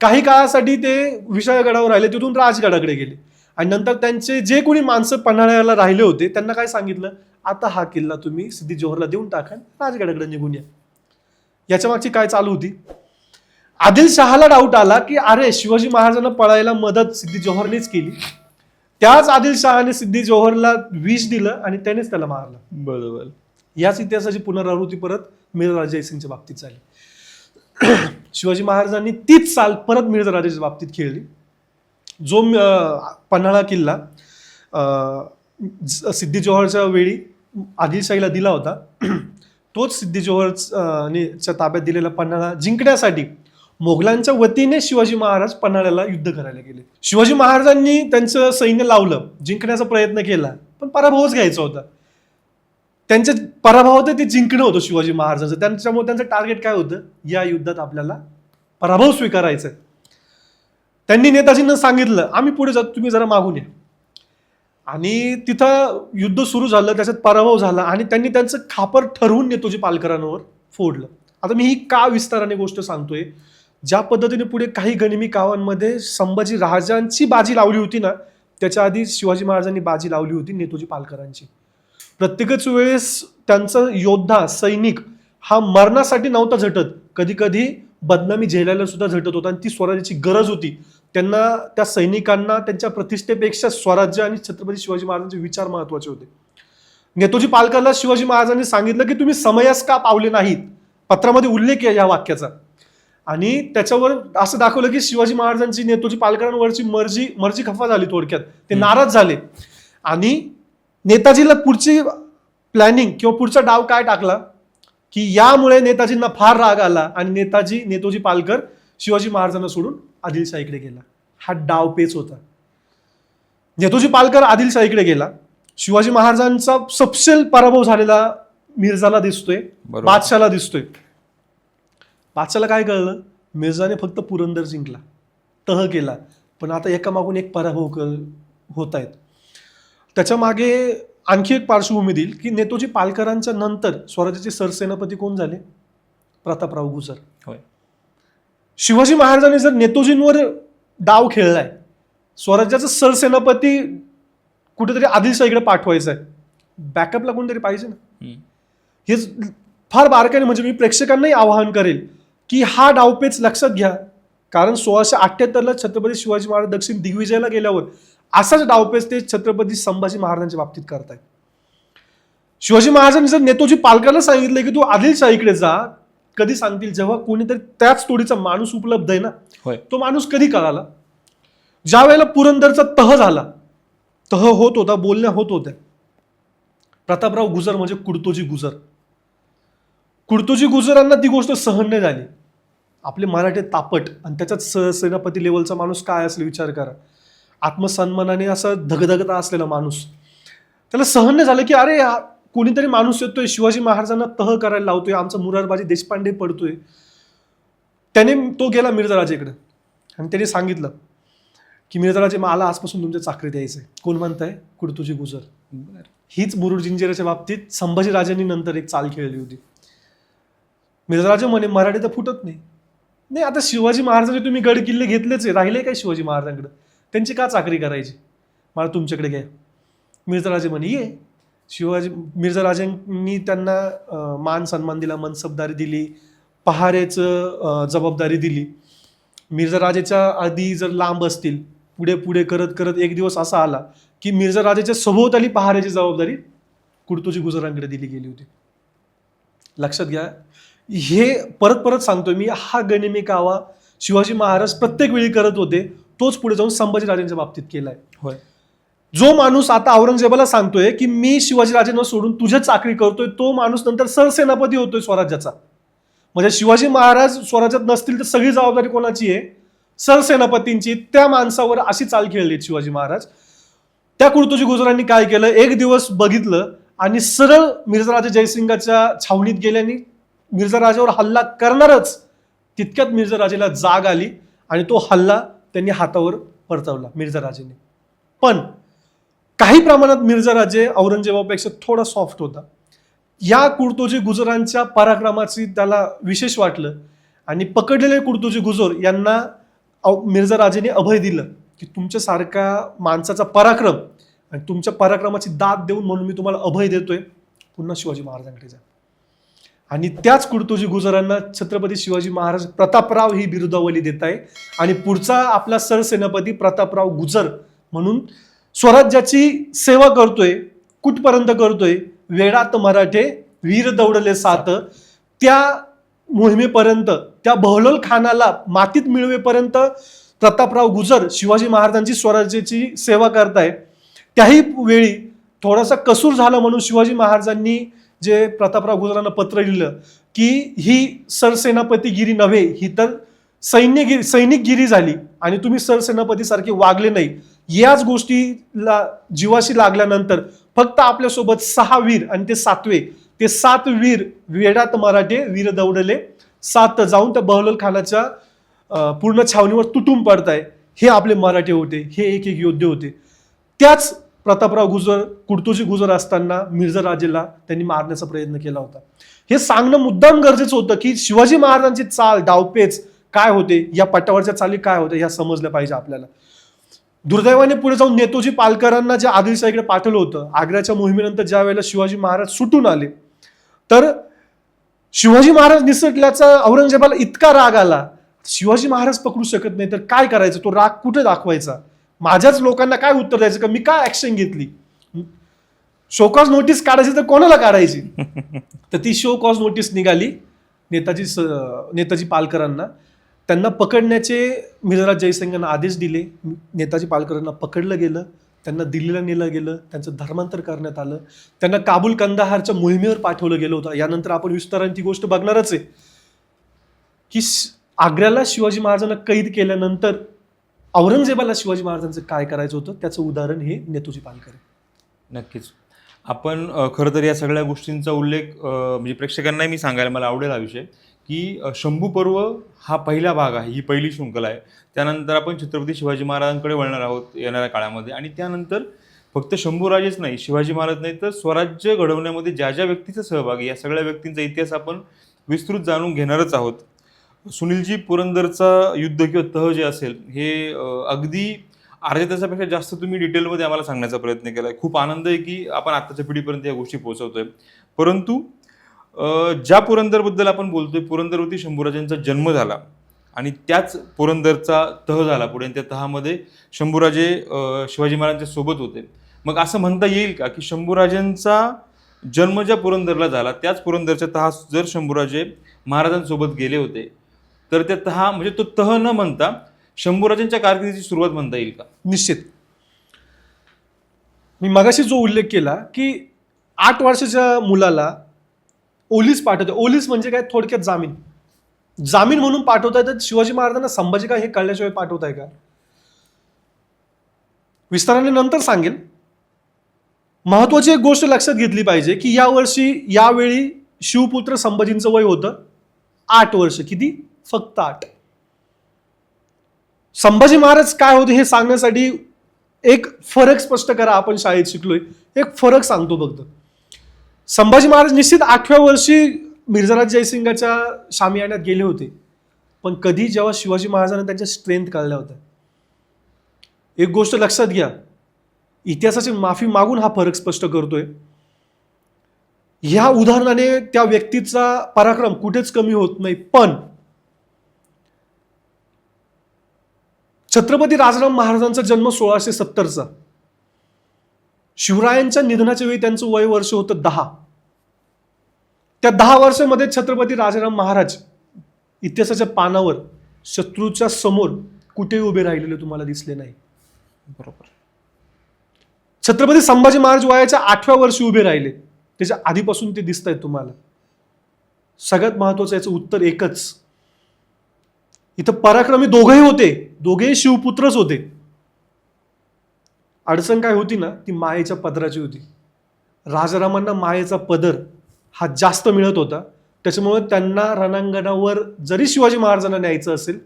काही काळासाठी ते विशाळगडावर राहिले, तिथून राजगडाकडे गेले. आणि नंतर त्यांचे जे कोणी माणसं पन्हाळ्याला राहिले होते त्यांना काय सांगितलं, आता हा किल्ला तुम्ही सिद्धी जोहरला देऊन टाका, राजगडाकडे निघून या. याच्या मागची काय चालू होती? आदिलशहाला डाऊट आला की अरे शिवाजी महाराजांना पळायला मदत सिद्धी जोहरनेच केली. त्याच आदिलशहाने सिद्धी जोहरला विष दिलं आणि त्यानेच त्याला मारलं. बरोबर. याच इतिहासाची पुनरावृत्ती परत मिर्झा जयसिंगच्या बाबतीत झाली. शिवाजी महाराजांनी तीच चाल परत मिर्झा राजाच्या बाबतीत खेळली. जो पन्हाळा किल्ला सिद्धी जोहरच्या वेळी आदिलशाहीला दिला होता, तोच सिद्धी जोहरच्या ताब्यात दिलेला पन्हाळा जिंकण्यासाठी मोगलांच्या वतीने शिवाजी महाराज पन्हाळ्याला युद्ध करायला गेले. शिवाजी महाराजांनी त्यांचं सैन्य लावलं, जिंकण्याचा प्रयत्न केला, पण पराभवच घ्यायचा होता. त्यांच्या पराभवात ते जिंकणं होतं शिवाजी महाराजांचं. त्यांच्यामुळे त्यांचं टार्गेट काय होतं, या युद्धात आपल्याला पराभव स्वीकारायचा आहे. त्यांनी नेताजींना सांगितलं आम्ही पुढे जातो, तुम्ही जरा मागून या. आणि तिथं युद्ध सुरू झालं, त्याच्यात पराभव झाला आणि त्यांनी त्यांचं खापर ठरवून नेताजी पालकरांवर फोडलं. आता मी ही का विस्ताराने गोष्ट सांगतोय, ज्या पद्धतीने पुढे काही गनिमी कावांमध्ये संभाजी राजांची बाजी लावली होती ना, त्याच्या आधी शिवाजी महाराजांनी बाजी लावली होती नेताजी पालकरांची. प्रत्येकच वेळेस त्यांचा योद्धा सैनिक हा मरणासाठी नव्हता झटत, कधी कधी बदनामी झेलायला सुद्धा झटत होता. आणि ती स्वराज्याची गरज होती. त्यांना, त्या सैनिकांना त्यांच्या प्रतिष्ठेपेक्षा स्वराज्य आणि छत्रपती शिवाजी महाराजांचे विचार महत्वाचे होते. नेताजी पालकरला शिवाजी महाराजांनी सांगितलं की तुम्ही समयास का पावले नाहीत, पत्रामध्ये उल्लेख आहे या वाक्याचा. आणि त्याच्यावर असं दाखवलं की शिवाजी महाराजांची नेताजी पालकरांवरची मर्जी खफा झाली. थोडक्यात ते नाराज झाले आणि नेताजीला पुढची प्लॅनिंग किंवा पुढचा डाव काय टाकला की यामुळे नेताजींना फार राग आला आणि नेताजी पालकर शिवाजी महाराजांना सोडून आदिलशाहीकडे गेला. हा डाव पेच होता. नेताजी पालकर आदिलशाहीकडे गेला. शिवाजी महाराजांचा सपशेल पराभव झालेला मिर्झाला दिसतोय, बादशाला दिसतोय. बादशाला काय कळलं, मिर्झाने फक्त पुरंदर जिंकला, तह केला, पण आता एका मागून एक पराभव होत आहेत. त्याच्या मागे आणखी एक पार्श्वभूमी देईल की नेताजी पालकरांच्या नंतर स्वराज्याचे सरसेनापती कोण झाले, प्रतापराव गुजर. होय. शिवाजी महाराजांनी जर नेताजींवर डाव खेळलाय, स्वराज्याचा सरसेनापती कुठेतरी आदिलशाहीकडे पाठवायचा आहे, बॅकअपला कोणतरी पाहिजे ना. हे फार बारकाईने, म्हणजे मी प्रेक्षकांनाही आवाहन करेल की हा डावपेच लक्षात घ्या. कारण 1678ला छत्रपती शिवाजी महाराज दक्षिण दिग्विजयाला गेल्यावर असाच डावपेच ते छत्रपती संभाजी महाराजांच्या बाबतीत करतायत. शिवाजी महाराजांनी जर नेताजी पालकरला सांगितलं की तू आदिलशाहीकडे जा, कधी सांगतील, जेव्हा कोणीतरी त्याच तोडीचा माणूस उपलब्ध आहे ना. तो माणूस कधी कळाला, ज्या वेळेला पुरंदरचा तह झाला, तह होत होता, बोलण्या होत होत्या. प्रतापराव गुजर म्हणजे कुडतोजी गुजर. कुडतोजी गुजरांना ती गोष्ट सहन नाही झाली. आपले मराठे तापट आणि त्याच्यात सहसेनापती लेवलचा माणूस काय असेल विचार करा. आत्मसन्मानाने असा धगधगता असलेला माणूस, त्याला सहन नाही झालं की अरे कोणीतरी माणूस येतोय, शिवाजी महाराजांना तह करायला लावतोय, आमचा मुरारबाजी देशपांडे पडतोय. त्याने तो गेला मिर्झाराजेकडे आणि त्याने सांगितलं की मिर्झाराजे मला आजपासून तुमच्या चाकरीत यायचंय. कोण म्हणताय, कुडतोजी गुजर. हीच मुरुड जिंजिऱ्याच्या बाबतीत संभाजीराजांनी नंतर एक चाल खेळली होती. मिर्झाराजे म्हणे मराठी तर फुटत नाही. आता शिवाजी महाराजांनी तुम्ही गड किल्ले घेतलेच आहे, राहिले काय शिवाजी महाराजांकडे, त्यांची का चाकरी करायची, मला तुमच्याकडे घ्या. मिर्झाराजे म्हणे ये. मिर्झाराजांनी त्यांना मान सन्मान दिला, मनसबदारी दिली, पहारेचं जबाबदारी दिली. मिर्झाराजेच्या आधी जर लांब असतील, पुढे पुढे करत करत एक दिवस असा आला की मिर्झाराजेच्या सभोवताली पहारेची जबाबदारी कुडतोजी गुजरांकडे दिली गेली होती. लक्षात घ्या, हे परत परत सांगतोय मी, हा गनिमी कावा शिवाजी महाराज प्रत्येक वेळी करत होते, तोच पुढे जाऊन संभाजीराजांच्या बाबतीत केलाय. होय. जो माणूस आता औरंगजेबाला सांगतोय की मी शिवाजीराजांना सोडून तुझ्या चाकरी करतोय, तो माणूस नंतर सरसेनापती होतोय स्वराज्याचा. म्हणजे शिवाजी महाराज स्वराज्यात नसतील तर सगळी जबाबदारी कोणाची आहे, सरसेनापतींची. त्या माणसावर अशी चाल खेळली शिवाजी महाराज. त्या कुडतोजी गुजरांनी काय केलं, एक दिवस बघितलं आणि सरळ मिर्झाराजे जयसिंगाच्या छावणीत गेल्याने मिर्झाराजावर हल्ला करणारच, तितक्यात मिर्झाराजेला जाग आली आणि तो हल्ला त्यांनी हातावर परतवला मिर्झाराजेने. पण काही प्रमाणात मिर्झा राजे औरंगजेबापेक्षा थोडा सॉफ्ट होता. या कुर्तोजी गुजरांच्या पराक्रमाची त्याला विशेष वाटलं आणि पकडलेले कुर्तोजी गुजर यांना मिर्झा राजेने अभय दिलं की तुमच्यासारख्या माणसाचा पराक्रम आणि तुमच्या पराक्रमाची दाद देऊन म्हणून मी तुम्हाला अभय देतोय, पुन्हा शिवाजी महाराजांकडे जा. आणि त्याच कुर्तोजी गुजरांना छत्रपती शिवाजी महाराज प्रतापराव ही बिरुदावली देत आहे आणि पुढचा आपला सरसेनापती प्रतापराव गुजर म्हणून स्वराज्याची सेवा करतोय. कुठपर्यंत करतोय? वेळात मराठे वीर दौडले सात, त्या मोहिमेपर्यंत, त्या बहलोल खानाला मातीत मिळवेपर्यंत प्रतापराव गुजर शिवाजी महाराजांची स्वराज्याची सेवा करताय. त्याही वेळी थोडासा कसूर झाला म्हणून शिवाजी महाराजांनी जे प्रतापराव गुजरांना पत्र लिहिलं की ही सरसेनापतीगिरी नव्हे, ही तर सैनिकगिरी झाली आणि तुम्ही सरसेनापती सारखे वागले नाही. याच गोष्टीला जीवाशी लागल्यानंतर फक्त आपल्यासोबत 6 वीर आणि ते 7वे, ते 7 वीर वेडात मराठे वीर दौडले 7 जाऊन त्या बहलोल खानाच्या पूर्ण छावणीवर तुटून पडताय. हे आपले मराठे होते, हे एक एक योद्धे होते. त्याच प्रतापराव गुजर कुर्तोजी गुजर असताना मिर्झा राजेला त्यांनी मारण्याचा प्रयत्न केला होता. हे सांगणं मुद्दाम गरजेचं होतं की शिवाजी महाराजांची चाल, डावपेच काय होते, या पटावरच्या चाली काय होते, ह्या समजल्या पाहिजे आपल्याला. दुर्दैवाने पुढे जाऊन नेतोजी पालकरांना जे आदिलशाहीकडे पाठवलं होतं, आग्र्याच्या मोहिमेनंतर ज्या वेळेला शिवाजी महाराज सुटून आले, तर शिवाजी महाराज निसटल्याचा औरंगजेबाला इतका राग आला, शिवाजी महाराज पकडू शकत नाही तर काय करायचं, तो राग कुठे दाखवायचा, माझ्याच लोकांना काय उत्तर द्यायचं, का मी काय ऍक्शन घेतली, शोकॉज नोटीस काढायची तर कोणाला काढायची. तर ती शोकॉज नोटीस निघाली नेताजी पालकरांना. त्यांना पकडण्याचे मिर्झाराज जयसिंगांना आदेश दिले. नेताजी पालकरांना पकडलं गेलं, त्यांना दिल्लीला नेलं गेलं, त्यांचं धर्मांतर करण्यात आलं, त्यांना काबूल कंदाहारच्या मोहिमेवर पाठवलं गेलं होतं. यानंतर आपण विस्ताराने ती गोष्ट बघणारच आहे की आग्र्याला शिवाजी महाराजांना कैद केल्यानंतर औरंगजेबाला शिवाजी महाराजांचं काय करायचं होतं, त्याचं उदाहरण हे नेतोजी पालकर आहे. नक्कीच. आपण खरं तर या सगळ्या गोष्टींचा उल्लेख म्हणजे प्रेक्षकांनाही मी सांगायला मला आवडेल हा विषय की शंभू पर्व हा पहिला भाग आहे, ही पहिली शृंखला आहे. त्यानंतर आपण छत्रपती शिवाजी महाराजांकडे वळणार आहोत येणाऱ्या काळामध्ये आणि त्यानंतर फक्त शंभूराजेच नाही, शिवाजी महाराज नाही तर स्वराज्य घडवण्यामध्ये ज्या ज्या व्यक्तीचा सहभाग आहे, या सगळ्या व्यक्तींचा इतिहास आपण विस्तृत जाणून घेणारच आहोत. सुनीलजी, पुरंदरचा युद्ध किंवा तह जे असेल हे अगदी अर्ध्या तासापेक्षा जास्त तुम्ही डिटेलमध्ये आम्हाला सांगण्याचा प्रयत्न केला आहे. खूप आनंद आहे की आपण आत्ताच्या पिढीपर्यंत या गोष्टी पोहोचवतोय. परंतु ज्या पुरंदरबद्दल आपण बोलतोय, पुरंदरवरती शंभूराजांचा जन्म झाला आणि त्याच पुरंदरचा तह झाला पुढे, त्या तहामध्ये शंभूराजे शिवाजी महाराजांच्या सोबत होते. मग असं म्हणता येईल का की शंभूराजांचा जन्म ज्या पुरंदरला झाला त्याच पुरंदरच्या तहास जर शंभूराजे महाराजांसोबत गेले होते तर त्या तहा म्हणजे तो तह न म्हणता शंभूराजांच्या कारकिर्दीची सुरुवात म्हणता येईल का? निश्चित. मी मगाशी जो उल्लेख केला की 8 वर्षाच्या मुलाला ओलीस पाठवते. ओलीस म्हणजे काय? थोडक्यात जामीन म्हणून पाठवताय. तर शिवाजी महाराजांना संभाजी काय हे कळल्याशिवाय पाठवताय का? विस्ताराने नंतर सांगेल. महत्वाची एक गोष्ट लक्षात घेतली पाहिजे की यावेळी शिवपुत्र संभाजींचं वय होतं 8 वर्ष. किती? फक्त 8. संभाजी महाराज काय होते हे सांगण्यासाठी एक फरक स्पष्ट करा. आपण शाळेत शिकलोय, एक फरक सांगतो फक्त. संभाजी महाराज निश्चित 8व्या वर्षी मिर्झाराज जयसिंगाच्या शामियाण्यात गेले होते, पण कधी जेव्हा शिवाजी महाराजांना त्यांच्या स्ट्रेंथ कळल्या होत्या. एक गोष्ट लक्षात घ्या, इतिहासाची माफी मागून हा फरक स्पष्ट करतोय. ह्या उदाहरणाने त्या व्यक्तीचा पराक्रम कुठेच कमी होत नाही. पण छत्रपती राजाराम महाराजांचा जन्म 1670चा. शिवरायांच्या निधनाच्या वेळी त्यांचं वर्ष होतं 10. त्या 10 वर्षामध्ये छत्रपती राजाराम महाराज इतिहासाच्या पानावर शत्रूच्या समोर कुठेही उभे राहिलेले तुम्हाला दिसले नाही. बरोबर. छत्रपती संभाजी महाराज वयाच्या 8व्या वर्षी उभे राहिले. त्याच्या आधीपासून ते दिसत आहेत तुम्हाला. सगळ्यात महत्वाचं याचं उत्तर एकच. इथं पराक्रमी दोघेही होते, दोघेही शिवपुत्रच होते. अडचण काय होती ना, ती मायेच्या पदराची होती. राजारामांना मायेचा पदर हा जास्त मिळत होता. त्याच्यामुळे त्यांना रणांगणावर जरी शिवाजी महाराजांना न्यायचं असेल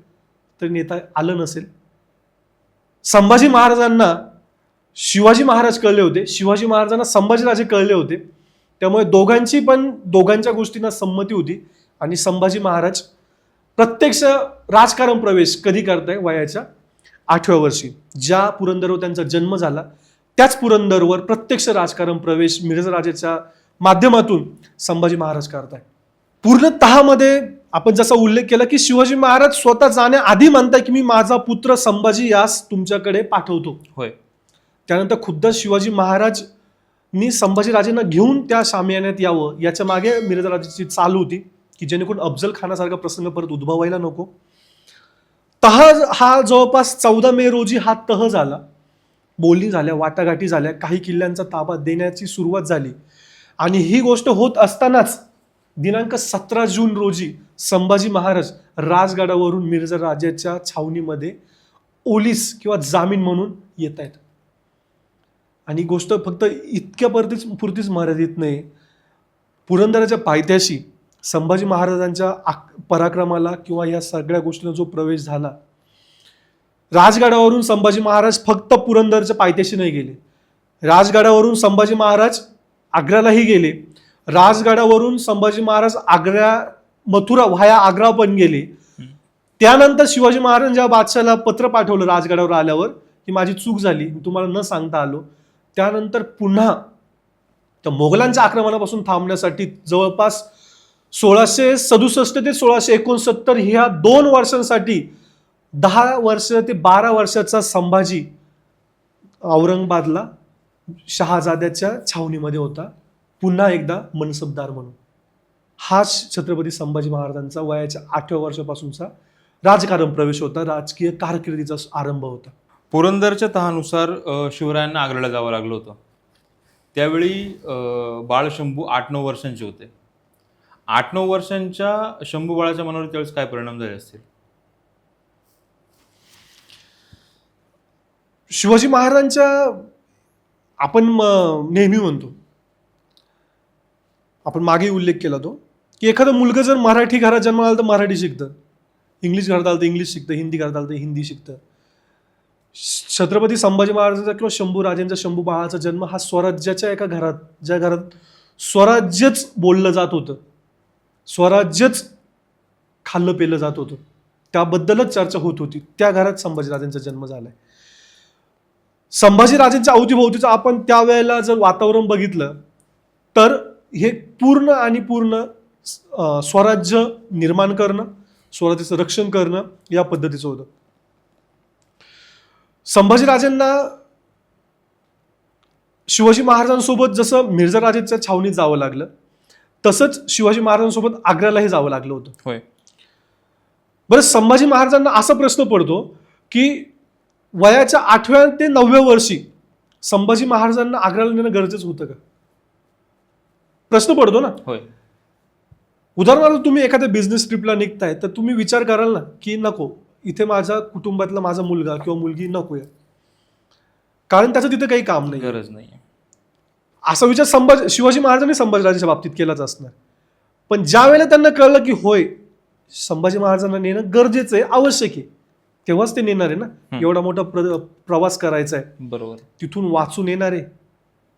तरी नेता आलं नसेल. संभाजी महाराजांना शिवाजी महाराज कळले होते, शिवाजी महाराजांना संभाजीराजे कळले होते. त्यामुळे दोघांच्या गोष्टींना संमती होती आणि संभाजी महाराज प्रत्यक्ष राजकारण प्रवेश कधी करताय? वयाच्या 8व्या वर्षी. ज्या पुरंदरवर त्यांचा जन्म झाला त्याच पुरंदरवर प्रत्यक्ष राजकारण प्रवेश मिर्झा राजाच्या माध्यमातून संभाजी महाराज करताय. पूर्णतः मध्ये आपण जसा उल्लेख केला की शिवाजी महाराज स्वतः जाण्याआधी म्हणताय की मी माझा पुत्र संभाजी यास तुमच्याकडे पाठवतो. होय. त्यानंतर खुद्द शिवाजी महाराजनी संभाजीराजेंना घेऊन त्या शामियान्यात यावं याच्या मागे मिर्झा राजाची चाल होती की जेणेकरून अफजल खानासारखा प्रसंग परत उद्भवायला नको. तह हा जवळपास 14 मे रोजी हा तह झाला. बोलणी झाल्या, वाटाघाटी झाल्या, काही किल्ल्यांचा ताबा देण्याची सुरुवात झाली. आणि ही गोष्ट होत असतानाच दिनांक 17 जून रोजी संभाजी महाराज राजगडावरून मिर्झा राजाच्या छावणीमध्ये ओलीस किंवा जामीन म्हणून येत आहेत. आणि गोष्ट फक्त इतक्या पुरतीच मर्यादित नाही. पुरंदराच्या पायथ्याशी संभाजी महाराजांच्या पराक्रमाला किंवा या सगळ्या गोष्टींना जो प्रवेश झाला, राजगडावरून संभाजी महाराज फक्त पुरंदरच्या पायथ्याशी नाही गेले. राजगडावरून संभाजी महाराज आग्र्यालाही गेले. राजगडावरून संभाजी महाराज मथुरा व्हाया आग्रा पण गेले. त्यानंतर शिवाजी महाराज जेव्हा बादशाला पत्र पाठवलं राजगडावर आल्यावर की माझी चूक झाली, मी तुम्हाला न सांगता आलो, त्यानंतर पुन्हा त्या मोगलांच्या आक्रमणापासून थांबण्यासाठी जवळपास 1667 ते 1669 ह्या 2 वर्षांसाठी 10 वर्ष ते 12 वर्षाचा संभाजी औरंगाबादला शहाजाद्याच्या छावणीमध्ये होता, पुन्हा एकदा मनसबदार म्हणून. हाच छत्रपती संभाजी महाराजांचा वयाच्या 8व्या वर्षापासूनचा राजकारण प्रवेश होता, राजकीय कारकिर्दीचा आरंभ होता. पुरंदरच्या तहानुसार शिवरायांना आग्र्याला जावं लागलं होतं. त्यावेळी बाळशंभू 8-9 वर्षांचे होते. 8-9 वर्षांच्या शंभू बाळाच्या मनावर त्यावेळेस काय परिणाम झाले असतील? शिवाजी महाराजांच्या आपण नेहमी म्हणतो, आपण मागे उल्लेख केला तो की एखादा मुलगा जर मराठी घरात जन्माला आला तर मराठी शिकतं, इंग्लिश घरात आलं तर इंग्लिश शिकतं, हिंदी घरात आलं तर हिंदी शिकतं. छत्रपती संभाजी महाराजांचा किंवा शंभू राजांचा, शंभू बाळाचा जन्म हा स्वराज्याच्या एका घरात, ज्या घरात स्वराज्यच बोललं जात होतं, स्वराज्यच खाल्लं पेलं जात होतं, त्याबद्दलच चर्चा होत होती, त्या घरात संभाजीराजांचा जन्म झालाय. संभाजीराजांच्या अवतीभोवतीचं आपण त्यावेळेला जर वातावरण बघितलं तर हे पूर्ण आणि पूर्ण स्वराज्य निर्माण करणं, स्वराज्याचं रक्षण करणं या पद्धतीचं होतं. संभाजीराजांना शिवाजी महाराजांसोबत जसं मिर्झा राजेच्या छावणीत जावं लागलं तसंच शिवाजी महाराजांसोबत आग्र्यालाही जावं लागलं होतं. होय. बरं, संभाजी महाराजांना असा प्रश्न पडतो की वयाच्या 8व्या ते 9व्या वर्षी संभाजी महाराजांना आग्र्याला नेणं गरजेचं होतं का? प्रश्न पडतो ना. होय. उदाहरणार्थ तुम्ही एखाद्या बिझनेस ट्रिपला निघताय तर तुम्ही विचार कराल ना की नको, इथे माझ्या कुटुंबातला माझा मुलगा किंवा मुलगी नकोय, कारण त्याचं तिथे काही काम नाही, गरज नाही. असा विचार शिवाजी महाराजांनी संभाजीराजांच्या बाबतीत केलाच असणार. पण ज्या वेळेला त्यांना कळलं की होय, संभाजी महाराजांना नेणं गरजेचं आहे, आवश्यक आहे, तेव्हाच ते नेणार आहे ना. एवढा मोठा प्रवास करायचा आहे, बरोबर, तिथून वाचून येणार आहे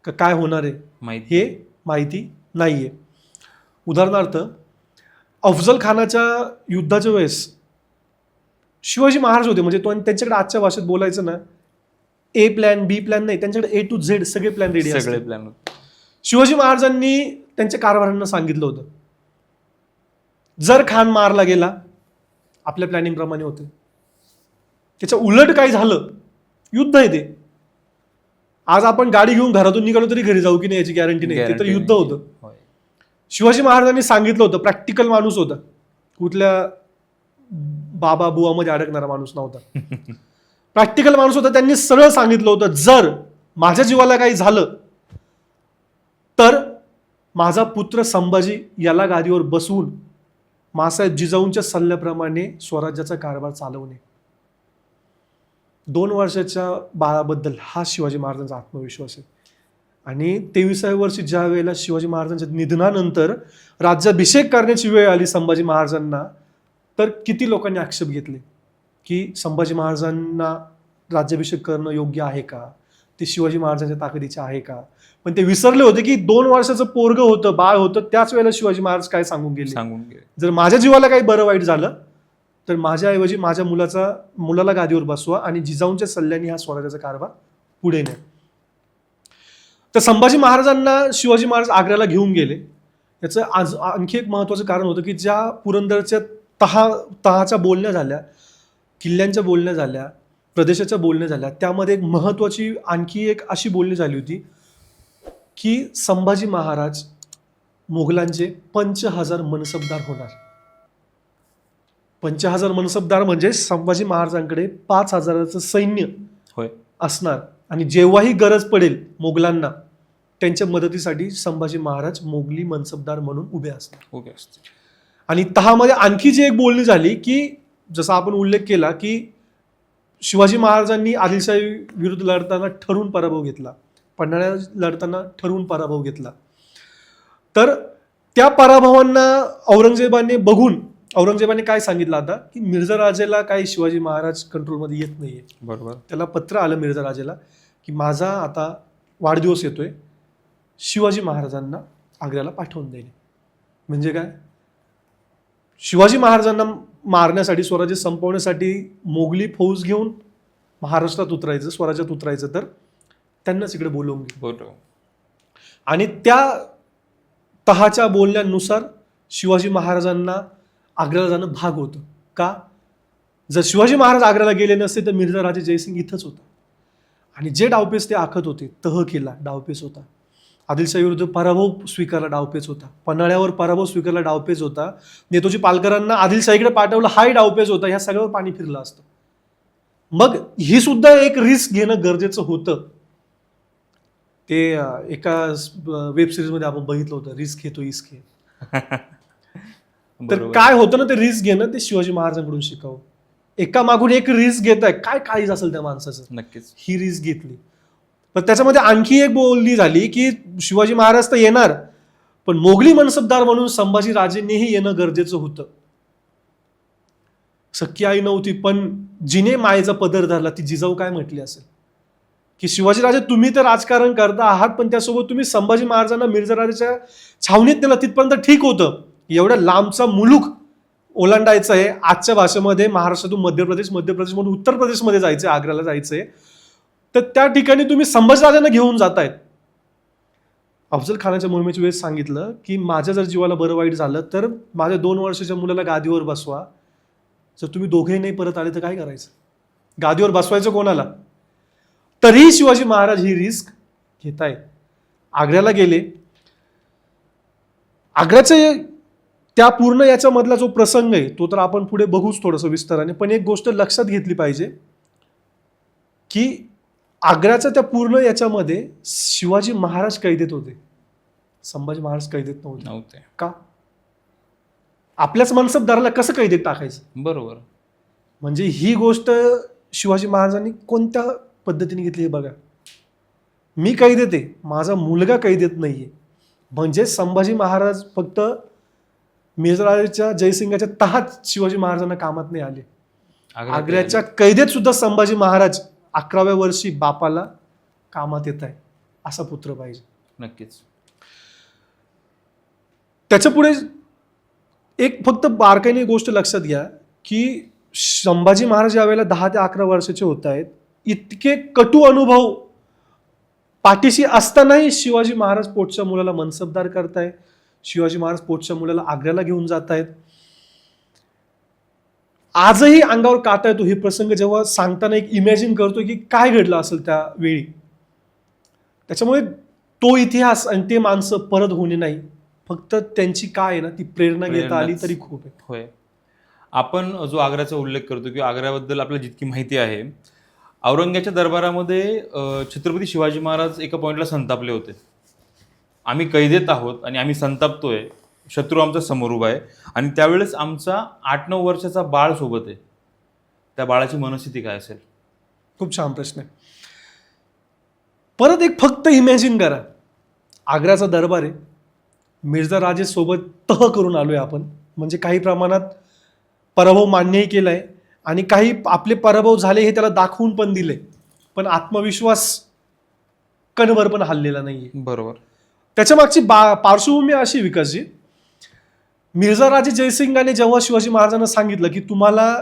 का काय होणार आहे हे माहिती नाहीये. उदाहरणार्थ अफजल खानाच्या युद्धाच्या वेळेस शिवाजी महाराज होते, म्हणजे त्यांच्याकडे आजच्या भाषेत बोलायचं ना, ए प्लॅन बी प्लॅन नाही, त्यांच्याकडे A to Z सगळे प्लॅन रेडी असते. प्लॅन. शिवाजी महाराजांनी त्यांच्या कारभाऱ्यांना सांगितलं होतं, जर खान मारला गेला आपल्या प्लॅनिंग प्रमाणे होते, त्याच्या उलट काय झालं, युद्ध आहे ते. आज आपण गाडी घेऊन घरातून निघालो तरी घरी जाऊ की नाही याची गॅरंटी नाही, ते तर युद्ध होतं. शिवाजी महाराजांनी सांगितलं होतं, प्रॅक्टिकल माणूस होता, कुठल्या बाबा बुवामध्ये अडकणारा माणूस नव्हता, प्रॅक्टिकल माणूस होता. त्यांनी सरळ सांगितलं होतं, जर माझ्या जीवाला काही झालं तर माझा पुत्र संभाजी याला गादीवर बसवून मासाहेब जिजाऊंच्या सल्ल्याप्रमाणे स्वराज्याचा कारभार चालवणे. 2 वर्षाच्या बाळाबद्दल हा शिवाजी महाराजांचा आत्मविश्वास आहे. आणि 23व्या वर्षी ज्या वेळेला शिवाजी महाराजांच्या निधनानंतर राज्याभिषेक करण्याची वेळ आली संभाजी महाराजांना, तर किती लोकांनी आक्षेप घेतले की संभाजी महाराजांना राज्याभिषेक करणं योग्य आहे का, ते शिवाजी महाराजांच्या ताकदीचे आहे का. पण ते विसरले होते की 2 वर्षाचं पोरगं होतं, बाळ होतं, त्याच वेळेला शिवाजी महाराज काय सांगून गेले, जर माझ्या जीवाला काही बरं वाईट झालं तर माझ्याऐवजी माझ्या मुलाला गादीवर बसवा आणि जिजाऊंच्या सल्ल्याने हा स्वराज्याचा कारभार पुढे न्या. तर संभाजी महाराजांना शिवाजी महाराज आग्र्याला घेऊन गेले. याचं आज आणखी एक महत्त्वाचं कारण होतं की ज्या पुरंदरच्या तहाच्या बोलण्या झाल्या, किल्ल्यांच्या बोलण्या झाल्या, प्रदेशाच्या बोलण्या झाल्या, त्यामध्ये एक महत्त्वाची आणखी एक अशी बोलणी झाली होती की संभाजी महाराज मोगलांचे 5000 मनसबदार होणार. 5000 मनसबदार म्हणजे संभाजी महाराजांकडे 5000चं सैन्य असणार आणि जेव्हाही गरज पडेल मोगलांना त्यांच्या मदतीसाठी संभाजी महाराज मोगली मनसबदार म्हणून उभे असणार. आणि तहामध्ये आणखी जी एक बोलणी झाली की जसा आपण उल्लेख केला की शिवाजी महाराजांनी आदिलशाही विरुद्ध लढताना ठरवून पराभव घेतला, पन्हाळ्याला लढताना ठरवून पराभव घेतला. तर त्या पराभवांना औरंगजेबाने काय सांगितलं आता की मिर्झा राजेला काही शिवाजी महाराज कंट्रोलमध्ये येत नाहीये. बरोबर. त्याला पत्र आलं मिर्झा राजेला की माझा आता वाढदिवस येतोय, शिवाजी महाराजांना आग्र्याला पाठवून द्यायला. म्हणजे काय, शिवाजी महाराजांना मारण्यासाठी, स्वराज्य संपवण्यासाठी मोगली फौज घेऊन महाराष्ट्रात उतरायचं, स्वराज्यात उतरायचं, तर त्यांनाच इकडे बोलवून घे. आणि त्या तहाच्या बोलण्यानुसार शिवाजी महाराजांना आग्र्याला जाणं भाग होतं. का, जर शिवाजी महाराज आग्र्याला गेले नसते तर मिर्झा राजे जयसिंग इथंच होता आणि जे डावपेच ते आखत होते, तह केला डावपेच होता, आदिलशाही विरुद्ध पराभव स्वीकारला डावपेच होता, पन्हाळ्यावर पराभव स्वीकारला डावपेच होता, नेताजी पालकरांना आदिलशाहीकडे पाठवलं हाही डावपेच होता, ह्या सगळ्यावर पाणी फिरलं असतं. मग ही सुद्धा एक रिस्क घेणं गरजेचं होतं. ते एका वेब सिरीजमध्ये आपण बघितलं होतं, रिस्क घेतो इस्क घे. तर काय होतं ना, ते रिस्क घेणं ते शिवाजी महाराजांकडून शिकावं. एका मागून एक रिस्क घेत आहे, काय काळीज असेल त्या माणसाचं. नक्कीच ही रिस्क घेतली. पण त्याच्यामध्ये आणखी एक बोलणी झाली की शिवाजी महाराज तर येणार, पण मोगली मनसबदार म्हणून संभाजी राजेंनीही येणं गरजेचं होतं. सख्खी आई नव्हती, पण जिने मायेचा पदर धरला ती जिजाऊ काय म्हटली असेल की शिवाजीराजे तुम्ही तर राजकारण करता आहात, पण त्यासोबत तुम्ही संभाजी महाराजांना मिर्झा राजाच्या छावणीत नेलं, तिथपर्यंत ठीक होतं. एवढ्या लांबचा मुलूक ओलांडायचं आहे, आजच्या भाषेमध्ये महाराष्ट्रातून मध्यप्रदेशमधून उत्तर प्रदेशमध्ये जायचंय, आग्र्याला जायचंय, तर त्या ठिकाणी तुम्ही संभाजीराजांना घेऊन जातायत. अफजल खानाच्या मोहिमेच्या वेळेस सांगितलं की माझ्या जर जीवाला बरं वाईट झालं तर माझ्या 2 वर्षाच्या मुलाला गादीवर बसवा. जर तुम्ही दोघेही नाही परत आले तर काय करायचं, गादीवर बसवायचं कोणाला. तरीही शिवाजी महाराज ही रिस्क घेतायत. आग्र्याला गेले. आग्र्याचे त्या पूर्ण याच्यामधला जो प्रसंग आहे तो तर आपण पुढे बघूच थोडंसं विस्ताराने, पण एक गोष्ट लक्षात घेतली पाहिजे की आग्र्याच्या त्या पूर्ण याच्यामध्ये शिवाजी महाराज कैदेत होते, संभाजी महाराज कैदेत नव्हते. का, आपल्याच मनसबदाराला कसं कैदेत टाकायचं. बरोबर. म्हणजे ही गोष्ट शिवाजी महाराजांनी कोणत्या पद्धतीने घेतली हे बघा. मी कैदेत आहे, माझा मुलगा कैदेत नाहीये, म्हणजे संभाजी महाराज फक्त मिर्झा जयसिंगाच्या तहात शिवाजी महाराजांना कामात नाही आले, आग्र्याच्या कैदेत सुद्धा संभाजी महाराज 11व्या वर्षी बापाला कामात येत आहे, असा पुत्र पाहिजे. नक्कीच. त्याच्या पुढे एक फक्त बारकाईने गोष्ट लक्षात घ्या की संभाजी महाराज यावेळेला 10 ते 11 वर्षाचे होत आहेत. इतके कटू अनुभव पाठीशी असतानाही शिवाजी महाराज पोटच्या मुलाला मनसबदार करतायत, शिवाजी महाराज पोटच्या मुलाला आग्र्याला घेऊन जात आहेत. आजही अंगावर काटा येतो हे प्रसंग जेव्हा सांगताना, एक इमॅजिन करतो की काय घडलं असेल त्या वेळी. त्याच्यामुळे तो इतिहास आणि ते माणसं परत होणे नाही, फक्त त्यांची काय आहे ना ती प्रेरणा घेता आली तरी खूप आहे. होय. आपण जो आग्र्याचा उल्लेख करतो की आग्र्याबद्दल आपल्याला जितकी माहिती आहे, औरंगजेबाच्या दरबारामध्ये छत्रपती शिवाजी महाराज एका पॉइंटला संतापले होते. आम्ही कैदेत आहोत आणि आम्ही संतापतोय, शत्रू आमचा समोर उभा आहे आणि त्यावेळेस आमचा 8-9 वर्षाचा बाळ सोबत आहे. त्या बाळाची मनस्थिती काय असेल. खूप छान प्रश्न आहे. परत एक फक्त इमॅजिन करा, आग्र्याचा दरबार आहे, मिर्झा राजे सोबत तह करून आलोय आपण, म्हणजे काही प्रमाणात पराभव मान्यही केलाय आणि काही आपले पराभव झाले हे त्याला दाखवून पण दिले, पण आत्मविश्वास कणभर पण हल्लेला नाहीये. बरोबर. त्याच्या मागची पार्श्वभूमी अशी विकासजी, मिर्झा राजे जयसिंगाने जेव्हा शिवाजी महाराजांना सांगितलं की तुम्हाला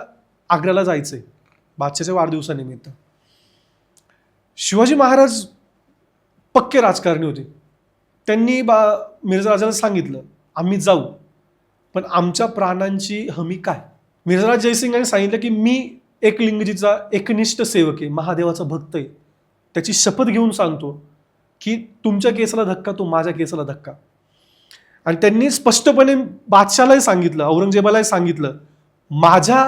आग्र्याला जायचंय बादशाच्या वाढदिवसानिमित्त, शिवाजी महाराज पक्के राजकारणी होते. त्यांनी मिर्झा राजाला सांगितलं आम्ही जाऊ, पण आमच्या प्राणांची हमी काय. मिर्झा राजे जयसिंगाने सांगितलं की मी एकलिंगजीचा एकनिष्ठ सेवक आहे, महादेवाचा भक्त आहे, त्याची शपथ घेऊन सांगतो की तुमच्या केसाला धक्का तो माझ्या केसाला धक्का. आणि त्यांनी स्पष्टपणे बादशालाही सांगितलं, औरंगजेबालाही सांगितलं, माझ्या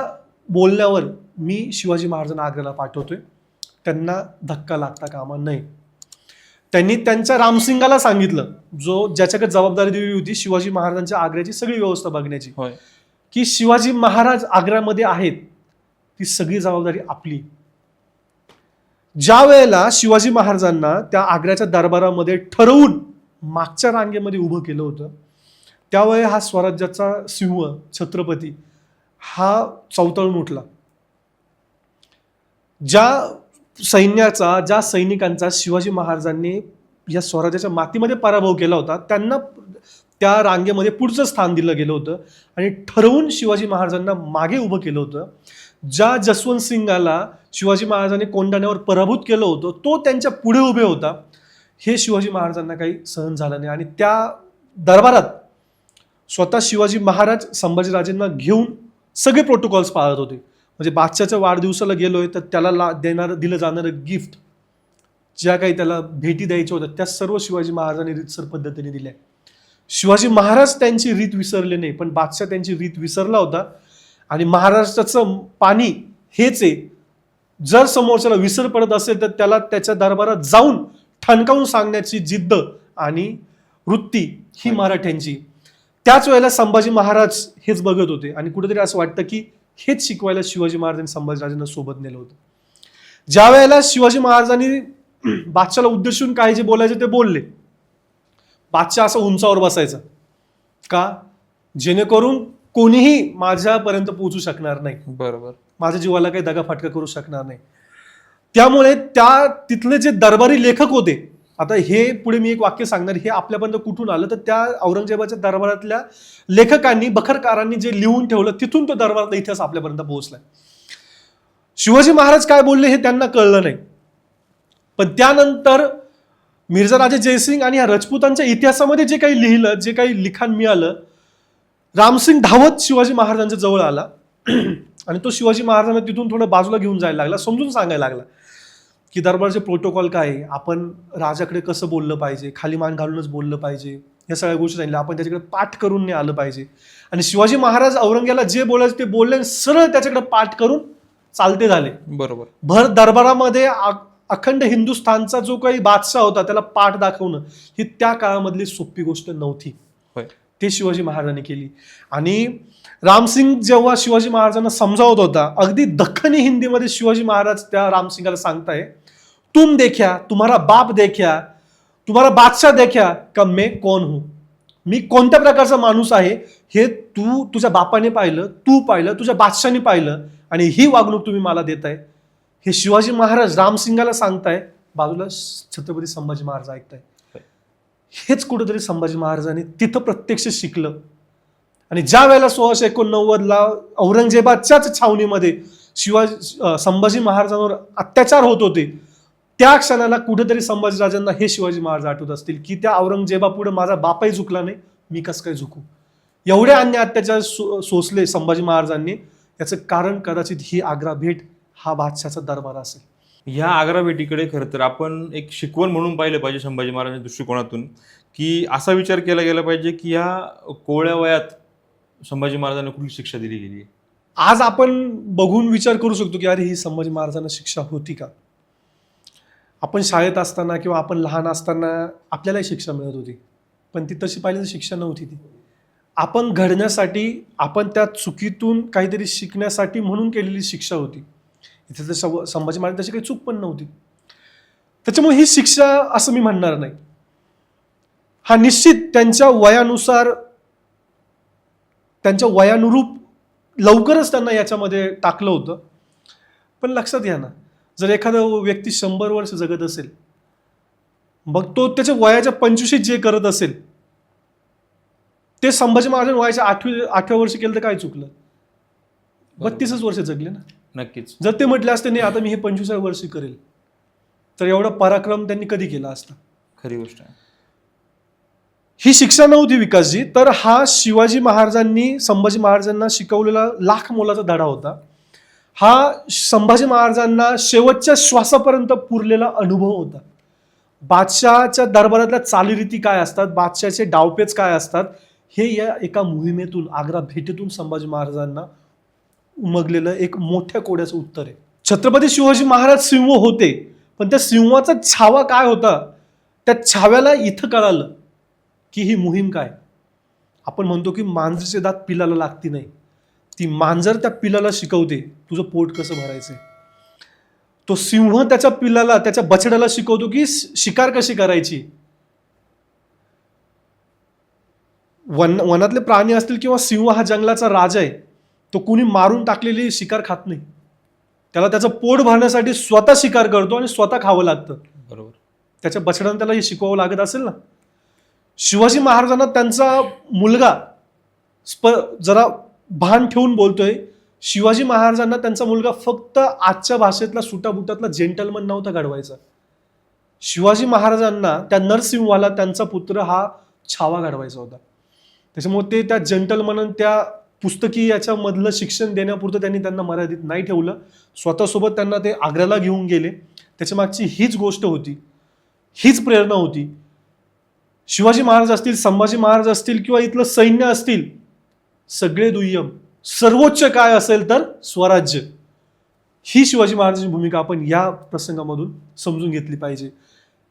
बोलण्यावर मी शिवाजी महाराजांना आग्र्याला पाठवतोय, त्यांना धक्का लागता कामा नये. त्यांनी त्यांच्या रामसिंगाला सांगितलं, ज्याच्याकडे जबाबदारी दिली होती शिवाजी महाराजांच्या आग्र्याची सगळी व्यवस्था बघण्याची, की शिवाजी महाराज आग्र्यामध्ये आहेत, ती सगळी जबाबदारी आपली. ज्या वेळेला शिवाजी महाराजांना त्या आग्र्याच्या दरबारामध्ये ठरवून मागच्या रांगेमध्ये उभं केलं होतं, त्यावेळी हा स्वराज्याचा सिंह छत्रपती हा चवतळून उठला. ज्या सैनिकांचा शिवाजी महाराजांनी या स्वराज्याच्या मातीमध्ये पराभव केला होता, त्यांना त्या रांगेमध्ये पुढचं स्थान दिलं गेलं होतं आणि ठरवून शिवाजी महाराजांना मागे उभं केलं होतं. ज्या जसवंत सिंगाला शिवाजी महाराजांनी कोंढाण्यावर पराभूत केलं होतं, तो त्यांच्या पुढे उभे होता. हे शिवाजी महाराजांना काही सहन झालं नाही आणि त्या दरबारात स्वतः शिवाजी महाराज संभाजीराजेंना घेऊन सगळे प्रोटोकॉल्स पाळत होते. म्हणजे बादशाच्या वाढदिवसाला गेलोय तर त्याला दिलं जाणारं गिफ्ट, ज्या काही त्याला भेटी द्यायच्या होत्या, त्या सर्व शिवाजी महाराजांनी रीतसर पद्धतीने दिल्या. शिवाजी महाराज त्यांची रीत विसरले नाही, पण बादशाह त्यांची रीत विसरला होता. आणि महाराष्ट्राचं पाणी हेच आहे, जर समोरच्याला विसर पडत असेल तर त्याला त्याच्या दरबारात जाऊन ठणकावून सांगण्याची जिद्द आणि वृत्ती ही मराठ्यांची. त्याच वेळेला संभाजी महाराज हेच बघत होते आणि कुठेतरी असं वाटतं की हेच शिकवायला शिवाजी महाराजांनी संभाजीराजांना सोबत नेलं होतं. ज्या वेळेला शिवाजी महाराजांनी बादशाला उद्देशून काही जे बोलायचे ते बोलले, बादशाह असं उंचावर बसायचा का, जेणेकरून कोणीही माझ्यापर्यंत पोहोचू शकणार नाही, बरोबर, माझ्या जीवाला काही दगाफटका करू शकणार नाही. त्यामुळे तिथले जे दरबारी लेखक होते, आता हे पुढे मी एक वाक्य सांगणार, हे आपल्यापर्यंत कुठून आलं तर त्या औरंगजेबाच्या दरबारातल्या लेखकांनी, बखरकारांनी जे लिहून ठेवलं तिथून तो दरबारातला इतिहास आपल्यापर्यंत पोहोचलाय. शिवाजी महाराज काय बोलले हे त्यांना कळलं नाही, पण त्यानंतर मिर्झा राजे जयसिंग आणि या राजपुतांच्या इतिहासामध्ये जे काही लिहिलं, जे काही लिखाण मिळालं, रामसिंग धावत शिवाजी महाराजांच्या जवळ आला आणि तो शिवाजी महाराजांना तिथून थोडं बाजूला घेऊन जायला लागला, समजून सांगायला लागला की दरबारचे प्रोटोकॉल काय आहे, आपण राजाकडे कसं बोललं पाहिजे, खाली मान घालूनच बोललं पाहिजे, या सगळ्या गोष्टी सांगितल्या, आपण त्याच्याकडे पाठ करून नाही आलं पाहिजे. आणि शिवाजी महाराज औरंगजेबाला जे बोलायचं ते बोलले, सरळ त्याच्याकडे पाठ करून चालते झाले. बरोबर. भर दरबारामध्ये अखंड हिंदुस्थानचा जो काही बादशाह होता त्याला पाठ दाखवणं ही त्या काळामधली सोपी गोष्ट नव्हती. ते शिवाजी महाराजांनी केली. आणि रामसिंग जेव्हा शिवाजी महाराजांना समजावत होता, अगदी दख्खनी हिंदीमध्ये शिवाजी महाराज त्या रामसिंगाला सांगताय, तुम देखा, तुम्हारा बाप देखा, तुम्हारा बादशाह देखा का मैं कौन हूं, मी कोणत्या प्रकारचा माणूस आहे हे तुझ्या बापाने पाहिलं, तू पाहिलं, तुझ्या बादशाने पाहिलं, आणि ही वागणूक तुम्ही मला देताय. हे शिवाजी महाराज रामसिंगाला सांगताय, बाजूला छत्रपती संभाजी महाराज ऐकताय. हेच कुठेतरी संभाजी महाराजांनी तिथं प्रत्यक्ष शिकलं. आणि ज्या वेळेला 1689ला औरंगजेबाच्याच छावणीमध्ये संभाजी महाराजांवर अत्याचार होत होते, त्या क्षणाला कुठेतरी संभाजीराजांना हे शिवाजी महाराज आठवत असतील की त्या औरंगजेबापुढे माझा बापाही झुकला नाही, मी कसं काय झुकू. एवढे अन्याय अत्याचार सोसले संभाजी महाराजांनी. याचं कारण कदाचित ही आग्रा भेट, हा बादशाचा दरबार असेल. ह्या आग्रा भेटीकडे खरं तर आपण एक शिकवण म्हणून पाहिलं पाहिजे संभाजी महाराजांच्या दृष्टिकोनातून, की असा विचार केला गेला पाहिजे की ह्या कोवळ्या वयात संभाजी महाराजांना कुठली शिक्षा दिली गेली आहे. आज आपण बघून विचार करू शकतो की अरे ही संभाजी महाराजांना शिक्षा होती का. आपण शाळेत असताना किंवा आपण लहान असताना आपल्यालाही शिक्षा मिळत होती, पण ती तशी पाहिली तर शिक्षा नव्हती. ती आपण घडण्यासाठी, आपण त्या चुकीतून काहीतरी शिकण्यासाठी म्हणून केलेली शिक्षा होती. इथे तर संभाजी महाराज तशी काही चूक पण नव्हती. त्याच्यामुळे ही शिक्षा असं मी म्हणणार नाही. हा निश्चित त्यांच्या वयानुसार, त्यांच्या वयानुरूप लवकरच त्यांना याच्यामध्ये टाकलं होतं. पण लक्षात घ्या ना, जर एखादा व्यक्ती 100 वर्ष जगत असेल मग तो त्याच्या वयाच्या 25 जे करत असेल ते संभाजी महाराजांनी वयाच्या 8व्या वर्षी केलं तर काय चुकलं? 32 वर्ष जगले ना. नक्कीच. जर ते म्हटले असते नाही आता मी हे 25व्या वर्षी करेल, तर एवढा पराक्रम त्यांनी कधी केला असता? खरी गोष्ट आहे. ही शिक्षा नव्हती विकासजी, तर हा शिवाजी महाराजांनी संभाजी महाराजांना शिकवलेला लाख मोलाचा धडा होता. हा संभाजी महाराजांना शेवटच्या श्वासापर्यंत पुरलेला अनुभव होता. बादशहाच्या दरबारातल्या चालीरीती काय असतात, बादशहाचे डावपेच काय असतात, हे या एका मोहिमेतून, आग्रा भेटीतून संभाजी महाराजांना उमगलेलं एक मोठ्या कोड्याचं उत्तर आहे. छत्रपती शिवाजी महाराज सिंह होते, पण त्या सिंहाचा छावा काय होता, त्या छाव्याला इथं कळालं की ही मोहीम काय. आपण म्हणतो की मांजरीचे दात पिलाला लागती नाही, ती मांजर त्या पिलाला शिकवते तुझं पोट कसं भरायचंय. तो सिंह त्याच्या पिलाला, त्याच्या बछड्याला शिकवतो की शिकार कशी करायची. वनातले प्राणी असतील किंवा सिंह हा जंगलाचा राजा आहे, तो कुणी मारून टाकलेली शिकार खात नाही. त्याला त्याचं पोट भरण्यासाठी स्वतः शिकार करतो आणि स्वतः खावं लागतं. बरोबर. त्याच्या बछड्यानं त्याला हे शिकवावं लागत असेल ना. शिवाजी महाराजांना त्यांचा मुलगा जरा भान ठेवून बोलतोय, शिवाजी महाराजांना त्यांचा मुलगा फक्त आजच्या भाषेतला सुटाबुटातला जेंटलमन नव्हता घडवायचा. शिवाजी महाराजांना त्या नरसिंहाला त्यांचा पुत्र हा छावा घडवायचा होता. त्याच्यामुळे ते त्या जेंटलमन, त्या पुस्तकी याच्यामधलं शिक्षण देण्यापुरतं त्यांना मर्यादित नाही ठेवलं. स्वतःसोबत त्यांना ते आग्र्याला घेऊन गेले. त्याच्या मागची हीच गोष्ट होती, हीच प्रेरणा होती. शिवाजी महाराज असतील, संभाजी महाराज असतील किंवा इथलं सैन्य असतील, सगळे दुय्यम, सर्वोच्च काय असेल तर स्वराज्य. ही शिवाजी महाराजांची भूमिका आपण या प्रसंगामधून समजून घेतली पाहिजे.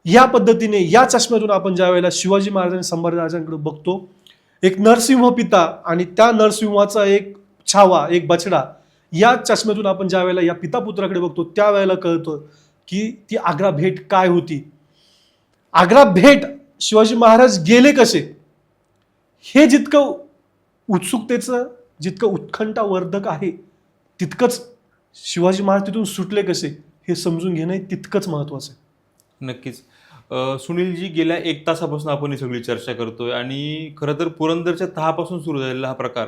या पद्धतीने, या चष्म्यातून आपण ज्या वेळेला शिवाजी महाराज आणि संभाजी महाराजांकडे बघतो, एक नरसिंह पिता आणि त्या नरसिंहाचा एक छावा, एक बछडा, या चष्म्यातून आपण ज्या वेळेला या पिता पुत्राकडे बघतो, त्यावेळेला कळतं की ती आग्रा भेट काय होती. आग्रा भेट शिवाजी महाराज गेले कसे, हे जितकं उत्सुकतेचं, जितकं उत्कंठावर्धक आहे, तितकंच शिवाजी महाराज तिथून सुटले कसे हे समजून घेणं तितकंच महत्वाचं आहे. नक्कीच. सुनीलजी, गेल्या 1 तासापासून आपण ही सगळी चर्चा करतोय आणि खरं तर पुरंदरच्या तहापासून सुरू झालेला हा प्रकार,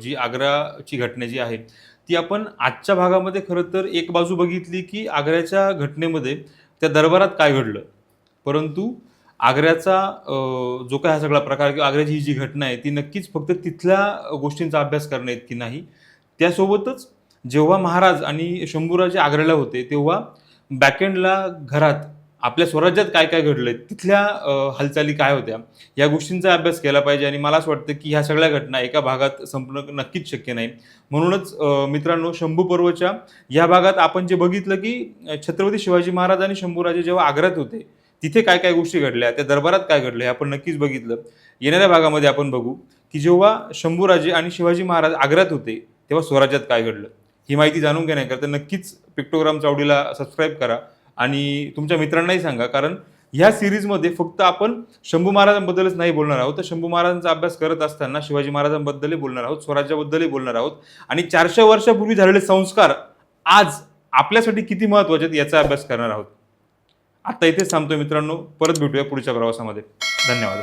जी आग्राची घटना जी आहे ती आपण आजच्या भागामध्ये खरं तर एक बाजू बघितली की आग्र्याच्या घटनेमध्ये त्या दरबारात काय घडलं, परंतु आग्र्याचा जो काय हा सगळा प्रकार किंवा आग्र्याची ही जी घटना आहे ती नक्कीच फक्त तिथल्या गोष्टींचा अभ्यास करणे इतकी नाही. त्यासोबतच जेव्हा महाराज आणि शंभूराजे आग्र्याला होते तेव्हा बॅकएंडला घरात आपल्या स्वराज्यात काय काय घडलंय, तिथल्या हालचाली काय होत्या, या गोष्टींचा अभ्यास केला पाहिजे. आणि मला असं वाटतं की ह्या सगळ्या घटना एका भागात संपणं नक्कीच शक्य नाही. म्हणूनच मित्रांनो, शंभू पर्वच्या या भागात आपण जे बघितलं की छत्रपती शिवाजी महाराज आणि शंभूराजे जेव्हा आग्र्यात होते तिथे काय काय गोष्टी घडल्या, त्या दरबारात काय घडलं हे आपण नक्कीच बघितलं. येणाऱ्या भागामध्ये आपण बघू की जेव्हा शंभूराजे आणि शिवाजी महाराज आग्र्यात होते तेव्हा स्वराज्यात काय घडलं. ही माहिती जाणून घेण्याकरता नक्कीच पिक्टोग्राम चावडीला सबस्क्राईब करा आणि तुमच्या मित्रांनाही सांगा, कारण ह्या सिरीजमध्ये फक्त आपण शंभू महाराजांबद्दलच नाही बोलणार आहोत, तर शंभू महाराजांचा अभ्यास करत असताना शिवाजी महाराजांबद्दलही बोलणार आहोत, स्वराज्याबद्दलही बोलणार आहोत आणि 400 वर्षापूर्वी झालेले संस्कार आज आपल्यासाठी किती महत्त्वाचे आहेत याचा अभ्यास करणार आहोत. आता इथेच थांबतोय मित्रांनो, परत भेटूया पुढच्या प्रवासामध्ये. धन्यवाद.